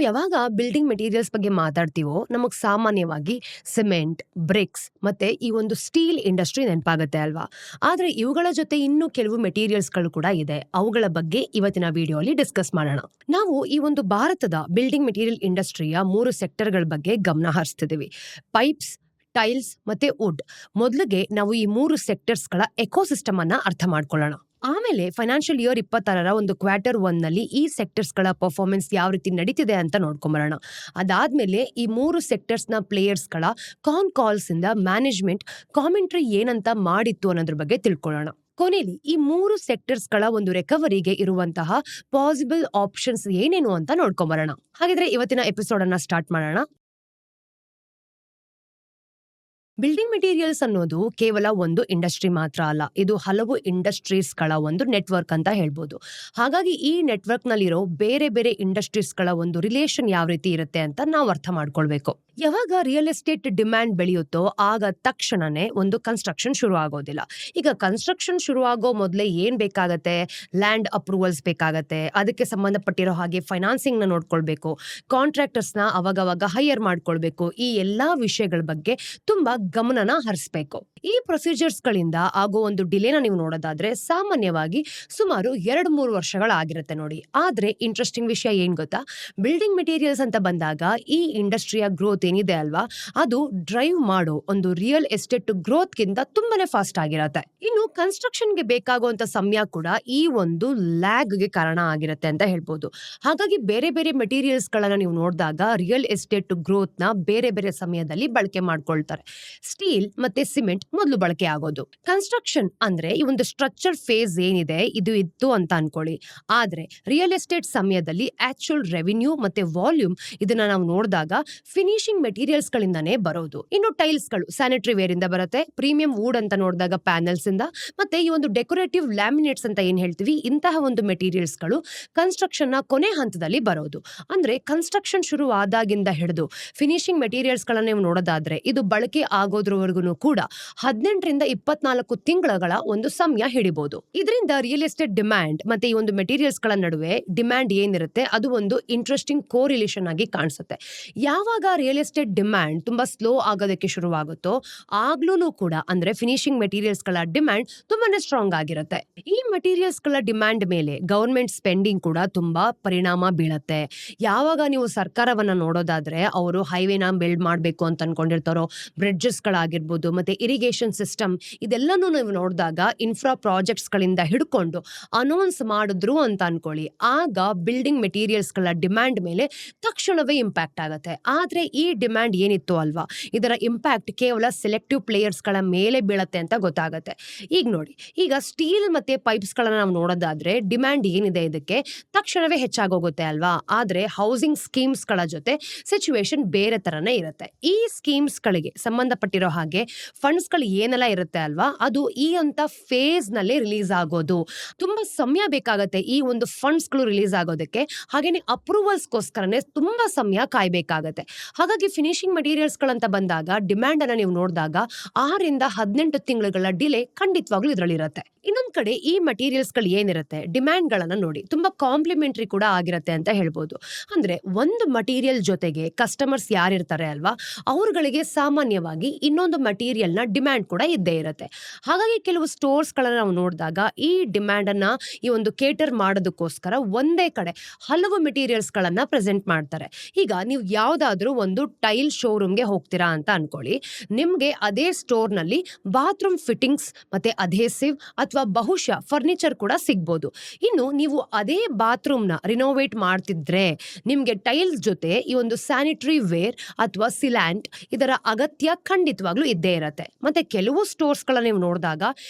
ಯಾವಾಗ building materials ಬಗ್ಗೆ ಮಾತಾಡ್ತೀವೋ ನಮಗ್ ಸಾಮಾನ್ಯವಾಗಿ ಸಿಮೆಂಟ್, ಬ್ರಿಕ್ಸ್ ಮತ್ತೆ ಈ ಒಂದು ಸ್ಟೀಲ್ ಇಂಡಸ್ಟ್ರಿ ನೆನಪಾಗುತ್ತೆ ಅಲ್ವಾ. ಆದ್ರೆ ಇವುಗಳ ಜೊತೆ ಇನ್ನೂ ಕೆಲವು ಮೆಟೀರಿಯಲ್ಸ್ಗಳು ಕೂಡ ಇದೆ. ಅವುಗಳ ಬಗ್ಗೆ ಇವತ್ತಿನ ವಿಡಿಯೋ ಅಲ್ಲಿ ಡಿಸ್ಕಸ್ ಮಾಡೋಣ. ನಾವು ಈ ಒಂದು ಭಾರತದ ಬಿಲ್ಡಿಂಗ್ ಮೆಟೀರಿಯಲ್ ಇಂಡಸ್ಟ್ರಿಯ 3 ಸೆಕ್ಟರ್ಗಳ ಬಗ್ಗೆ ಗಮನ ಹರಿಸ್ತಿದೀವಿ. ಪೈಪ್ಸ್, ಟೈಲ್ಸ್ ಮತ್ತೆ ವುಡ್. ಮೊದಲಿಗೆ ನಾವು ಈ 3 ಸೆಕ್ಟರ್ಸ್ಗಳ ಎಕೋಸಿಸ್ಟಮ್ ಅನ್ನ ಅರ್ಥ ಮಾಡ್ಕೊಳ್ಳೋಣ. ಆಮೇಲೆ ಫೈನಾನ್ಷಿಯಲ್ ಇಯರ್ 26ರ ಒಂದು Q1 ನಲ್ಲಿ ಈ ಸೆಕ್ಟರ್ಸ್ಗಳ ಪರ್ಫಾರ್ಮೆನ್ಸ್ ಯಾವ ರೀತಿ ನಡೀತಿದೆ ಅಂತ ನೋಡ್ಕೊಂಬರೋಣ. ಅದಾದ್ಮೇಲೆ ಈ 3 ಸೆಕ್ಟರ್ಸ್ನ ಪ್ಲೇಯರ್ಸ್ಗಳ ಕಾಲ್ಸ್ ಇಂದ ಮ್ಯಾನೇಜ್ಮೆಂಟ್ ಕಾಮೆಂಟ್ರಿ ಏನಂತ ಮಾಡಿತ್ತು ಅನ್ನೋದ್ರ ಬಗ್ಗೆ ತಿಳ್ಕೊಳ್ಳೋಣ. ಕೊನೆಯಲ್ಲಿ ಈ 3 ಸೆಕ್ಟರ್ಸ್ಗಳ ಒಂದು ರಿಕವರಿಗೆ ಇರುವಂತಹ ಪಾಸಿಬಲ್ ಆಪ್ಷನ್ಸ್ ಏನೇನು ಅಂತ ನೋಡ್ಕೊಂಬರೋಣ. ಹಾಗಿದ್ರೆ ಇವತ್ತಿನ ಎಪಿಸೋಡ್ ಅನ್ನ ಸ್ಟಾರ್ಟ್ ಮಾಡೋಣ. ಬಿಲ್ಡಿಂಗ್ ಮೆಟೀರಿಯಲ್ಸ್ ಅನ್ನೋದು ಕೇವಲ ಒಂದು ಇಂಡಸ್ಟ್ರಿ ಮಾತ್ರ ಅಲ್ಲ, ಇದು ಹಲವು ಇಂಡಸ್ಟ್ರೀಸ್ಗಳ ಒಂದು ನೆಟ್ವರ್ಕ್ ಅಂತ ಹೇಳ್ಬೋದು. ಹಾಗಾಗಿ ಈ ನೆಟ್ವರ್ಕ್ ನಲ್ಲಿರೋ ಬೇರೆ ಬೇರೆ ಇಂಡಸ್ಟ್ರೀಸ್ಗಳ ಒಂದು ರಿಲೇಷನ್ ಯಾವ ರೀತಿ ಇರುತ್ತೆ ಅಂತ ನಾವು ಅರ್ಥ ಮಾಡ್ಕೊಳ್ಬೇಕು. ಯಾವಾಗ ರಿಯಲ್ ಎಸ್ಟೇಟ್ ಡಿಮ್ಯಾಂಡ್ ಬೆಳೆಯುತ್ತೋ ಆಗ ತಕ್ಷಣನೇ ಒಂದು ಕನ್ಸ್ಟ್ರಕ್ಷನ್ ಶುರು ಆಗೋದಿಲ್ಲ. ಈಗ ಕನ್ಸ್ಟ್ರಕ್ಷನ್ ಶುರು ಆಗೋ ಮೊದಲೇ ಏನ್ ಬೇಕಾಗತ್ತೆ? ಲ್ಯಾಂಡ್ ಅಪ್ರೂವಲ್ಸ್ ಬೇಕಾಗತ್ತೆ. ಅದಕ್ಕೆ ಸಂಬಂಧಪಟ್ಟಿರೋ ಹಾಗೆ ಫೈನಾನ್ಸಿಂಗ್ ನ ನೋಡ್ಕೊಳ್ಬೇಕು, ಕಾಂಟ್ರಾಕ್ಟರ್ಸ್ ನ ಅವಾಗವಾಗ ಹೈಯರ್ ಮಾಡ್ಕೊಳ್ಬೇಕು. ಈ ಎಲ್ಲಾ ವಿಷಯಗಳ ಬಗ್ಗೆ ತುಂಬಾ ಗಮನನ ಹರಿಸಬೇಕು. ಈ ಪ್ರೊಸೀಜರ್ಸ್ ಗಳಿಂದ ಆಗೋ ಒಂದು ಡಿಲೇನ ನೀವು ನೋಡೋದಾದ್ರೆ ಸಾಮಾನ್ಯವಾಗಿ ಸುಮಾರು 2-3 ವರ್ಷಗಳಾಗಿರುತ್ತೆ ನೋಡಿ. ಆದ್ರೆ ಇಂಟ್ರೆಸ್ಟಿಂಗ್ ವಿಷಯ ಏನ್ ಗೊತ್ತಾ? ಬಿಲ್ಡಿಂಗ್ ಮೆಟೀರಿಯಲ್ಸ್ ಅಂತ ಬಂದಾಗ ಈ ಇಂಡಸ್ಟ್ರಿಯ ಗ್ರೋತ್ ಏನಿದೆ ಅಲ್ವಾ, ಅದು ಡ್ರೈವ್ ಮಾಡೋ ಒಂದು ರಿಯಲ್ ಎಸ್ಟೇಟ್ ಗ್ರೋತ್ ಗಿಂತ ತುಂಬಾನೇ ಫಾಸ್ಟ್ ಆಗಿರತ್ತೆ. ಇನ್ನು ಕನ್ಸ್ಟ್ರಕ್ಷನ್ ಗೆ ಬೇಕಾಗುವಂತ ಸಮಯ ಕೂಡ ಈ ಒಂದು ಲ್ಯಾಗ್ ಗೆ ಕಾರಣ ಆಗಿರುತ್ತೆ ಅಂತ ಹೇಳ್ಬೋದು. ಹಾಗಾಗಿ ಬೇರೆ ಬೇರೆ ಮೆಟೀರಿಯಲ್ಸ್ ಗಳನ್ನ ನೀವು ನೋಡಿದಾಗ ರಿಯಲ್ ಎಸ್ಟೇಟ್ ಗ್ರೋತ್ ನ ಬೇರೆ ಬೇರೆ ಸಮಯದಲ್ಲಿ ಬಳಕೆ ಮಾಡ್ಕೊಳ್ತಾರೆ. ಸ್ಟೀಲ್ ಮತ್ತೆ ಸಿಮೆಂಟ್ ಮೊದಲು ಬಳಕೆ ಆಗೋದು. ಕನ್ಸ್ಟ್ರಕ್ಷನ್ ಅಂದ್ರೆ ಈ ಒಂದು ಸ್ಟ್ರಕ್ಚರ್ ಫೇಸ್ ಏನಿದೆ ಇದು ಇತ್ತು ಅಂತ ಅನ್ಕೊಳ್ಳಿ. ಆದ್ರೆ ರಿಯಲ್ ಎಸ್ಟೇಟ್ ಸಮಯದಲ್ಲಿ ಆಕ್ಚುಯಲ್ ರೆವಿನ್ಯೂ ಮತ್ತೆ ವಾಲ್ಯೂಮ್ ಇದನ್ನ ನಾವು ನೋಡಿದಾಗ ಫಿನಿಶಿಂಗ್ ಮೆಟೀರಿಯಲ್ಸ್ ಗಳಿಂದಾನೇ ಬರೋದು. ಇನ್ನು ಟೈಲ್ಸ್ ಗಳು ಸ್ಯಾನಿಟರಿ ವೇರ್ ಇಂದ ಬರುತ್ತೆ. ಪ್ರೀಮಿಯಂ ವುಡ್ ಅಂತ ನೋಡಿದಾಗ ಪ್ಯಾನಲ್ಸ್ ಇಂದ, ಮತ್ತೆ ಈ ಒಂದು ಡೆಕೋರೇಟಿವ್ ಲ್ಯಾಮಿನೇಟ್ಸ್ ಅಂತ ಏನ್ ಹೇಳ್ತೀವಿ, ಇಂತಹ ಒಂದು ಮೆಟೀರಿಯಲ್ಸ್ ಗಳು ಕನ್ಸ್ಟ್ರಕ್ಷನ್ ನ ಕೊನೆ ಹಂತದಲ್ಲಿ ಬರೋದು. ಅಂದ್ರೆ ಕನ್ಸ್ಟ್ರಕ್ಷನ್ ಶುರು ಆದಾಗಿಂದ ಹಿಡಿದು ಫಿನಿಶಿಂಗ್ ಮೆಟೀರಿಯಲ್ಸ್ ಗಳನ್ನ ನೀವು ನೋಡೋದಾದ್ರೆ ಇದು ಬಳಕೆ ಆಗೋದ್ರವರೆಗೂ ಕೂಡ 18ರಿಂದ 24 ತಿಂಗಳ ಒಂದು ಸಮಯ ಹಿಡಿಬಹುದು. ಇದರಿಂದ ರಿಯಲ್ ಎಸ್ಟೇಟ್ ಡಿಮ್ಯಾಂಡ್ ಮತ್ತೆ ಈ ಒಂದು ಮೆಟೀರಿಯಲ್ಸ್ ಗಳ ನಡುವೆ ಡಿಮ್ಯಾಂಡ್ ಏನಿರುತ್ತೆ ಅದು ಒಂದು ಇಂಟ್ರೆಸ್ಟಿಂಗ್ ಕೋರಿಲೇಷನ್ ಆಗಿ ಕಾಣಿಸುತ್ತೆ. ಯಾವಾಗ ರಿಯಲ್ ಎಸ್ಟೇಟ್ ಡಿಮ್ಯಾಂಡ್ ತುಂಬಾ ಸ್ಲೋ ಆಗೋದಕ್ಕೆ ಶುರುವಾಗುತ್ತೋ ಆಗ್ಲೂ ಕೂಡ ಅಂದ್ರೆ ಫಿನಿಶಿಂಗ್ ಮೆಟೀರಿಯಲ್ಸ್ ಗಳ ಡಿಮ್ಯಾಂಡ್ ತುಂಬಾನೇ ಸ್ಟ್ರಾಂಗ್ ಆಗಿರುತ್ತೆ. ಈ ಮೆಟೀರಿಯಲ್ಸ್ ಗಳ ಡಿಮ್ಯಾಂಡ್ ಮೇಲೆ ಗವರ್ಮೆಂಟ್ ಸ್ಪೆಂಡಿಂಗ್ ಕೂಡ ತುಂಬಾ ಪರಿಣಾಮ ಬೀಳುತ್ತೆ. ಯಾವಾಗ ನೀವು ಸರ್ಕಾರವನ್ನ ನೋಡೋದಾದ್ರೆ ಅವರು ಹೈವೇನ ಬಿಲ್ಡ್ ಮಾಡ್ಬೇಕು ಅಂತ ಅನ್ಕೊಂಡಿರ್ತಾರೋ, ಬ್ರಿಡ್ಜಸ್ ಗಳಾಗಿರ್ಬೋದು ಮತ್ತೆ ಇರಿಗೇಷನ್ ಸಿಸ್ಟಮ್, ಇದೆಲ್ಲನೂ ನೀವು ನೋಡಿದಾಗ ಇನ್ಫ್ರಾ ಪ್ರಾಜೆಕ್ಟ್ಸ್ ಗಳಿಂದ ಹಿಡ್ಕೊಂಡು ಅನೌನ್ಸ್ ಮಾಡಿದ್ರು ಅಂತ ಅನ್ಕೊಳ್ಳಿ, ಆಗ ಬಿಲ್ಡಿಂಗ್ ಮೆಟೀರಿಯಲ್ಸ್ ಗಳ ಡಿಮ್ಯಾಂಡ್ ಮೇಲೆ ತಕ್ಷಣವೇ ಇಂಪ್ಯಾಕ್ಟ್ ಆಗುತ್ತೆ. ಆದ್ರೆ ಈ ಡಿಮ್ಯಾಂಡ್ ಏನಿತ್ತು ಅಲ್ವಾ, ಇದರ ಇಂಪ್ಯಾಕ್ಟ್ ಕೇವಲ ಸೆಲೆಕ್ಟಿವ್ ಪ್ಲೇಯರ್ಸ್ ಗಳ ಮೇಲೆ ಬೀಳತ್ತೆ ಅಂತ ಗೊತ್ತಾಗುತ್ತೆ. ಈಗ ನೋಡಿ, ಈಗ ಸ್ಟೀಲ್ ಮತ್ತೆ ಪೈಪ್ಸ್ ಗಳನ್ನ ನಾವು ನೋಡೋದಾದ್ರೆ ಡಿಮ್ಯಾಂಡ್ ಏನಿದೆ ಇದಕ್ಕೆ ತಕ್ಷಣವೇ ಹೆಚ್ಚಾಗೋಗುತ್ತೆ ಅಲ್ವಾ. ಆದ್ರೆ ಹೌಸಿಂಗ್ ಸ್ಕೀಮ್ಸ್ ಗಳ ಜೊತೆ ಸಿಚುವೇಶನ್ ಬೇರೆ ತರನೇ ಇರುತ್ತೆ. ಈ ಸ್ಕೀಮ್ಸ್ ಗಳಿಗೆ ಸಂಬಂಧಪಟ್ಟಿರೋ ಹಾಗೆ ಫಂಡ್ಸ್ ಗಳು ಏನೆಲ್ಲ ಇರುತ್ತೆ ಅಲ್ವಾ, ಅದು ಈ ಅಂತ ಫೇಸ್ ನಲ್ಲಿ ರಿಲೀಸ್ ಆಗೋದು. ತುಂಬಾ ಸಮಯ ಬೇಕಾಗತ್ತೆ ಈ ಒಂದು ಫಂಡ್ಸ್ ಗಳು ರಿಲೀಸ್ ಆಗೋದಕ್ಕೆ. ಹಾಗೇನೆ ಅಪ್ರೂವಲ್ಸ್ ಗೋಸ್ಕರನೇ ತುಂಬಾ ಸಮಯ ಕಾಯ್ಬೇಕಾಗತ್ತೆ. ಹಾಗಾಗಿ ಫಿನಿಶಿಂಗ್ ಮೆಟೀರಿಯಲ್ಸ್ ಗಳಂತ ಬಂದಾಗ ಡಿಮ್ಯಾಂಡ್ ಅನ್ನ ನೀವು ನೋಡಿದಾಗ 6ರಿಂದ 18 ತಿಂಗಳ ಡಿಲೇ ಖಂಡಿತವಾಗ್ಲೂ ಇದರಲ್ಲಿ ಇರುತ್ತೆ. ಇನ್ನೊಂದ್ ಕಡೆ ಈ ಮೆಟೀರಿಯಲ್ಸ್ ಗಳು ಏನಿರುತ್ತೆ ಡಿಮ್ಯಾಂಡ್ ಗಳನ್ನ ನೋಡಿ ತುಂಬಾ ಕಾಂಪ್ಲಿಮೆಂಟರಿ ಕೂಡ ಆಗಿರುತ್ತೆ ಅಂತ ಹೇಳ್ಬೋದು. ಅಂದ್ರೆ ಒಂದು ಮಟೀರಿಯಲ್ ಜೊತೆಗೆ ಕಸ್ಟಮರ್ಸ್ ಯಾರಿರ್ತಾರೆ ಅಲ್ವಾ, ಅವ್ರಗಳಿಗೆ ಸಾಮಾನ್ಯವಾಗಿ ಇನ್ನೊಂದು ಮಟೀರಿಯಲ್ ನ ಡಿಮ್ಯಾಂಡ್ ಕೂಡ ಇದ್ದೇ ಇರುತ್ತೆ. ಹಾಗಾಗಿ ಕೆಲವು ಸ್ಟೋರ್ಸ್ ಗಳನ್ನ ನಾವು ನೋಡಿದಾಗ ಈ ಡಿಮ್ಯಾಂಡ್ ಅನ್ನ ಈ ಒಂದು ಕೇಟರ್ ಮಾಡೋದಕ್ಕೋಸ್ಕರ ಒಂದೇ ಕಡೆ ಹಲವು ಮೆಟೀರಿಯಲ್ಸ್ ಗಳನ್ನ ಪ್ರೆಸೆಂಟ್ ಮಾಡ್ತಾರೆ. ಈಗ ನೀವು ಯಾವ್ದಾದ್ರೂ ಒಂದು ಟೈಲ್ ಶೋರೂಮ್ಗೆ ಹೋಗ್ತೀರಾ ಅಂತ ಅನ್ಕೊಳ್ಳಿ, ನಿಮ್ಗೆ ಅದೇ ಸ್ಟೋರ್ ನಲ್ಲಿ ಬಾತ್ರೂಮ್ ಫಿಟ್ಟಿಂಗ್ಸ್ ಮತ್ತೆ ಅಧೇಸಿವ್ ಅಥವಾ ಬಹುಶಃ ಫರ್ನಿಚರ್ ಕೂಡ ಸಿಗ್ಬೋದು. ಇನ್ನು ನೀವು ಅದೇ ಬಾತ್ರೂಮ್ ನ ರಿನೋವೇಟ್ ಮಾಡ್ತಿದ್ರೆ ನಿಮ್ಗೆ ಟೈಲ್ಸ್ ಜೊತೆ ಈ ಒಂದು ಸ್ಯಾನಿಟರಿ ವೇರ್ ಅಥವಾ ಸಿಲ್ಯಾಂಟ್ ಇದರ ಅಗತ್ಯ ಖಂಡಿತವಾಗ್ಲೂ ಇದ್ದೇ ಇರತ್ತೆ. ಮತ್ತೆ ಕೆಲವು ಸ್ಟೋರ್ಸ್ ಗಳನ್ನ ನೀವು ನೋಡಿದಾಗ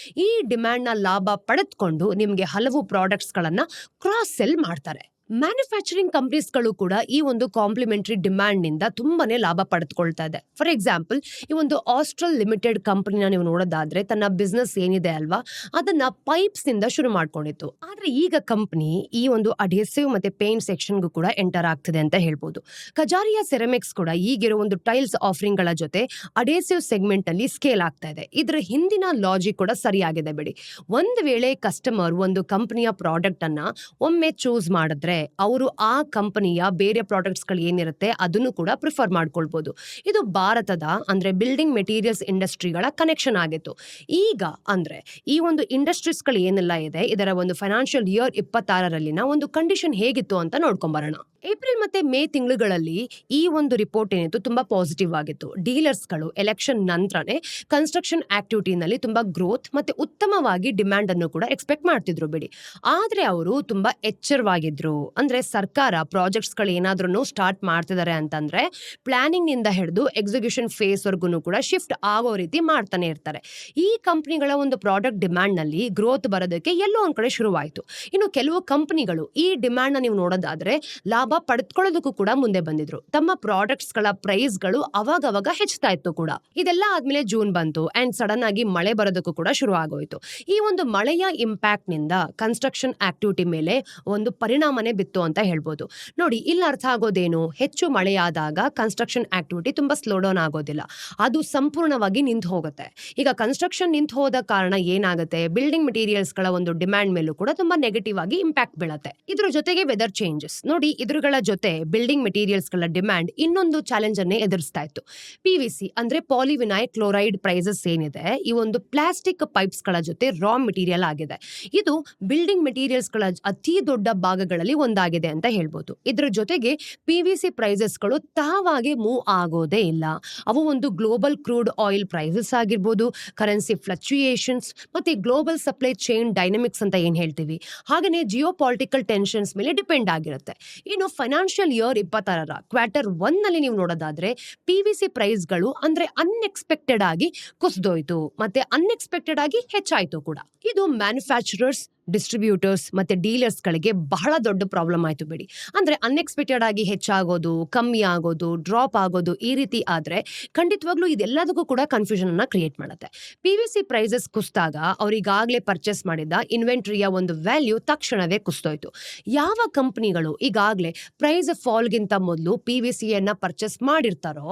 ಈ ಡಿಮ್ಯಾಂಡ್ ನ ಲಾಭ ಪಡೆದುಕೊಂಡು ನಿಮ್ಗೆ ಹಲವು ಪ್ರಾಡಕ್ಟ್ಸ್ ಗಳನ್ನ ಕ್ರಾಸ್ ಸೆಲ್ ಮಾಡ್ತಾರೆ. ಮ್ಯಾನುಫ್ಯಾಕ್ಚರಿಂಗ್ ಕಂಪನೀಸ್ಗಳು ಕೂಡ ಈ ಒಂದು ಕಾಂಪ್ಲಿಮೆಂಟರಿ ಡಿಮ್ಯಾಂಡ್ ನಿಂದ ತುಂಬಾನೇ ಲಾಭ ಪಡೆದುಕೊಳ್ತಾ ಇದೆ. ಫಾರ್ ಎಕ್ಸಾಂಪಲ್, ಈ ಒಂದು ಆಸ್ಟ್ರಲ್ ಲಿಮಿಟೆಡ್ ಕಂಪನಿನ ನೀವು ನೋಡೋದಾದ್ರೆ ತನ್ನ ಬಿಸ್ನೆಸ್ ಏನಿದೆ ಅಲ್ವಾ ಅದನ್ನ ಪೈಪ್ಸ್ ನಿಂದ ಶುರು ಮಾಡ್ಕೊಂಡಿತ್ತು. ಆದ್ರೆ ಈಗ ಕಂಪನಿ ಈ ಒಂದು ಅಡೇಸಿವ್ ಮತ್ತೆ ಪೇಂಟ್ ಸೆಕ್ಷನ್ಗೂ ಕೂಡ ಎಂಟರ್ ಆಗ್ತಿದೆ ಅಂತ ಹೇಳ್ಬೋದು. ಕಜಾರಿಯಾ ಸೆರಾಮಿಕ್ಸ್ ಕೂಡ ಈಗಿರೋ ಒಂದು ಟೈಲ್ಸ್ ಆಫರಿಂಗ್ ಗಳ ಜೊತೆ ಅಡೇಸಿವ್ ಸೆಗ್ಮೆಂಟ್ ಅಲ್ಲಿ ಸ್ಕೇಲ್ ಆಗ್ತಾ ಇದೆ. ಇದ್ರ ಹಿಂದಿನ ಲಾಜಿಕ್ ಕೂಡ ಸರಿಯಾಗಿದೆ ಬಿಡಿ. ಒಂದು ವೇಳೆ ಕಸ್ಟಮರ್ ಒಂದು ಕಂಪನಿಯ ಪ್ರಾಡಕ್ಟ್ ಅನ್ನ ಒಮ್ಮೆ ಚೂಸ್ ಮಾಡಿದ್ರೆ ಆದ್ರೆ ಅವರು ಆ ಕಂಪನಿಯ ಬೇರೆ ಪ್ರಾಡಕ್ಟ್ಸ್ ಗಳು ಏನಿರುತ್ತೆ ಅದನ್ನು ಕೂಡ ಪ್ರಿಫರ್ ಮಾಡ್ಕೊಳ್ಬಹುದು. ಇದು ಭಾರತದ ಅಂದ್ರೆ ಬಿಲ್ಡಿಂಗ್ ಮೆಟೀರಿಯಲ್ಸ್ ಇಂಡಸ್ಟ್ರಿಗಳ ಕನೆಕ್ಷನ್ ಆಗಿತ್ತು. ಈಗ ಅಂದ್ರೆ ಈ ಒಂದು ಇಂಡಸ್ಟ್ರೀಸ್ ಗಳು ಏನೆಲ್ಲ ಇದೆ ಇದರ ಒಂದು ಫೈನಾನ್ಷಿಯಲ್ ಇಯರ್ 26ರಲ್ಲಿನ ಒಂದು ಕಂಡೀಷನ್ ಹೇಗಿತ್ತು ಅಂತ ನೋಡ್ಕೊಂಬರೋಣ. ಏಪ್ರಿಲ್ ಮತ್ತೆ ಮೇ ತಿಂಗಳುಗಳಲ್ಲಿ ಈ ಒಂದು ರಿಪೋರ್ಟ್ ಏನಿತ್ತು ತುಂಬಾ ಪಾಸಿಟಿವ್ ಆಗಿತ್ತು. ಡೀಲರ್ಸ್ ಗಳು ಎಲೆಕ್ಷನ್ ನಂತರನೇ ಕನ್ಸ್ಟ್ರಕ್ಷನ್ ಆಕ್ಟಿವಿಟಿನಲ್ಲಿ ತುಂಬಾ ಗ್ರೋತ್ ಮತ್ತೆ ಉತ್ತಮವಾಗಿ ಡಿಮ್ಯಾಂಡ್ ಅನ್ನು ಕೂಡ ಎಕ್ಸ್ಪೆಕ್ಟ್ ಮಾಡ್ತಿದ್ರು ಬಿಡಿ. ಆದ್ರೆ ಅವರು ತುಂಬಾ ಎಚ್ಚರವಾಗಿದ್ರು. ಅಂದ್ರೆ ಸರ್ಕಾರ ಪ್ರಾಜೆಕ್ಟ್ಸ್ ಗಳು ಏನಾದ್ರೂ ಸ್ಟಾರ್ಟ್ ಮಾಡ್ತಿದ್ದಾರೆ ಅಂತಂದ್ರೆ ಪ್ಲಾನಿಂಗ್ ನಿಂದ ಹಿಡಿದು ಎಕ್ಸಿಕ್ಯೂಷನ್ ಫೇಸ್ ವರ್ಗು ಕೂಡ ಶಿಫ್ಟ್ ಆಗೋ ರೀತಿ ಮಾಡ್ತಾನೆ ಇರ್ತಾರೆ. ಈ ಕಂಪನಿಗಳ ಒಂದು ಪ್ರಾಡಕ್ಟ್ ಡಿಮ್ಯಾಂಡ್ ನಲ್ಲಿ ಗ್ರೋತ್ ಬರೋದಕ್ಕೆ ಎಲ್ಲೋ ಒಂದ್ ಕಡೆ ಶುರುವಾಯಿತು. ಇನ್ನು ಕೆಲವು ಕಂಪನಿಗಳು ಈ ಡಿಮ್ಯಾಂಡ್ ನ ನೀವು ನೋಡೋದಾದ್ರೆ ಲಾಭ ಪಡೆದುಕೊಳ್ಳೋದಕ್ಕೂ ಕೂಡ ಮುಂದೆ ಬಂದಿದ್ರು. ತಮ್ಮ ಪ್ರಾಡಕ್ಟ್ಸ್ ಗಳ ಪ್ರೈಸ್ ಗಳು ಅವಾಗ ಹೆಚ್ಚುತ್ತಾ ಇತ್ತು ಕೂಡ. ಇದೆಲ್ಲ ಆದ್ಮೇಲೆ ಜೂನ್ ಬಂತು ಅಂಡ್ ಸಡನ್ ಆಗಿ ಮಳೆ ಬರೋದಕ್ಕೂ ಕೂಡ ಶುರು ಆಗೋಯ್ತು. ಈ ಒಂದು ಮಳೆಯ ಇಂಪ್ಯಾಕ್ಟ್ ನಿಂದ ಕನ್ಸ್ಟ್ರಕ್ಷನ್ ಆಕ್ಟಿವಿಟಿ ಮೇಲೆ ಒಂದು ಪರಿಣಾಮನೇ ಬಿತ್ತು ಅಂತ ಹೇಳ್ಬೋದು. ನೋಡಿ, ಇಲ್ಲಿ ಅರ್ಥ ಆಗೋದೇನು, ಹೆಚ್ಚು ಮಳೆಯಾದಾಗ ಕನ್ಸ್ಟ್ರಕ್ಷನ್ ಆಕ್ಟಿವಿಟಿ ತುಂಬಾ ಸ್ಲೋ ಡೌನ್ ಆಗೋದಿಲ್ಲ, ಅದು ಸಂಪೂರ್ಣವಾಗಿ ನಿಂತು ಹೋಗುತ್ತೆ. ಈಗ ಕನ್ಸ್ಟ್ರಕ್ಷನ್ ನಿಂತು ಹೋದ ಕಾರಣ ಏನಾಗುತ್ತೆ, ಬಿಲ್ಡಿಂಗ್ ಮೆಟೀರಿಯಲ್ಸ್ ಗಳ ಒಂದು ಡಿಮ್ಯಾಂಡ್ ಮೇಲೂ ಕೂಡ ತುಂಬಾ ನೆಗೆಟಿವ್ ಆಗಿ ಇಂಪ್ಯಾಕ್ಟ್ ಬೀಳುತ್ತೆ. ಇದ್ರ ಜೊತೆಗೆ ವೆದರ್ ಚೇಂಜಸ್ ನೋಡಿ, ಇದ್ರಗಳ ಜೊತೆ ಬಿಲ್ಡಿಂಗ್ ಮೆಟೀರಿಯಲ್ಸ್ ಗಳ ಡಿಮ್ಯಾಂಡ್ ಇನ್ನೊಂದು ಚಾಲೆಂಜ್ ಅನ್ನೇ ಎದುರಿಸ್ತಾ ಇತ್ತು. PVC ಅಂದ್ರೆ ಪಾಲಿವಿನೈಲ್ ಕ್ಲೋರೈಡ್ ಪ್ರೈಸಸ್ ಏನಿದೆ, ಈ ಒಂದು ಪ್ಲಾಸ್ಟಿಕ್ ಪೈಪ್ಸ್ ಗಳ ಜೊತೆ ರಾ ಮೆಟೀರಿಯಲ್ ಆಗಿದೆ. ಇದು ಬಿಲ್ಡಿಂಗ್ ಮೆಟೀರಿಯಲ್ಸ್ ಗಳ ಅತಿ ದೊಡ್ಡ ಭಾಗಗಳಲ್ಲಿ ಒಂದಾಗಿದೆ ಅಂತ ಹೇಳ್ಬೋದು. ಇದ್ರ ಜೊತೆಗೆ PVC ಪ್ರೈಸಸ್ ಗಳು ತಾವಾಗೆ ಮೂವ್ ಆಗೋದೇ ಇಲ್ಲ. ಅವು ಒಂದು ಗ್ಲೋಬಲ್ ಕ್ರೂಡ್ ಆಯಿಲ್ ಪ್ರೈಸಸ್ ಆಗಿರ್ಬೋದು, ಕರೆನ್ಸಿ ಫ್ಲಕ್ಚುಯೇಷನ್ಸ್ ಮತ್ತೆ ಗ್ಲೋಬಲ್ ಸಪ್ಲೈ ಚೈನ್ ಡೈನಮಿಕ್ಸ್ ಅಂತ ಏನ್ ಹೇಳ್ತೀವಿ, ಹಾಗೇನೆ ಜಿಯೋ ಪಾಲಿಟಿಕಲ್ ಟೆನ್ಷನ್ಸ್ ಮೇಲೆ ಡಿಪೆಂಡ್ ಆಗಿರುತ್ತೆ. ಇನ್ನು ಫೈನಾನ್ಷಿಯಲ್ ಇಯರ್ 26ರ Q1 ನಲ್ಲಿ ನೀವು ನೋಡೋದಾದ್ರೆ PVC ಪ್ರೈಸ್ ಗಳು ಅಂದ್ರೆ ಅನ್ಎಕ್ಸ್ಪೆಕ್ಟೆಡ್ ಆಗಿ ಕುಸಿದೋಯ್ತು ಮತ್ತೆ ಅನ್ಎಕ್ಸ್ಪೆಕ್ಟೆಡ್ ಆಗಿ ಹೆಚ್ಚಾಯ್ತು ಕೂಡ. ಇದು ಮ್ಯಾನುಫ್ಯಾಕ್ಚರರ್ಸ್, ಡಿಸ್ಟ್ರಿಬ್ಯೂಟರ್ಸ್ ಮತ್ತೆ ಡೀಲರ್ಸ್ ಗಳಿಗೆ ಬಹಳ ದೊಡ್ಡ ಪ್ರಾಬ್ಲಮ್ ಆಯ್ತು ಬಿಡಿ. ಅಂದ್ರೆ ಅನ್ಎಕ್ಸ್ಪೆಕ್ಟೆಡ್ ಆಗಿ ಹೆಚ್ಚಾಗೋದು, ಕಮ್ಮಿ ಆಗೋದು, ಡ್ರಾಪ್ ಆಗೋದು, ಈ ರೀತಿ ಆದ್ರೆ ಖಂಡಿತವಾಗ್ಲೂ ಇದೆಲ್ಲದಕ್ಕೂ ಕೂಡ ಕನ್ಫ್ಯೂಷನ್ ಅನ್ನ ಕ್ರಿಯೇಟ್ ಮಾಡುತ್ತೆ. PVC ಪ್ರೈಸಸ್ ಕುಸಿದಾಗ ಅವ್ರಿಗಾಗ್ಲೇ ಪರ್ಚೇಸ್ ಮಾಡಿದ ಇನ್ವೆಂಟ್ರಿಯ ಒಂದು ವ್ಯಾಲ್ಯೂ ತಕ್ಷಣವೇ ಕುಸಿದೋಯ್ತು. ಯಾವ ಕಂಪನಿಗಳು ಈಗಾಗ್ಲೇ ಪ್ರೈಸ್ ಫಾಲ್ ಗಿಂತ ಮೊದಲು PVC ಯನ್ನ ಪರ್ಚೇಸ್ ಮಾಡಿರ್ತಾರೋ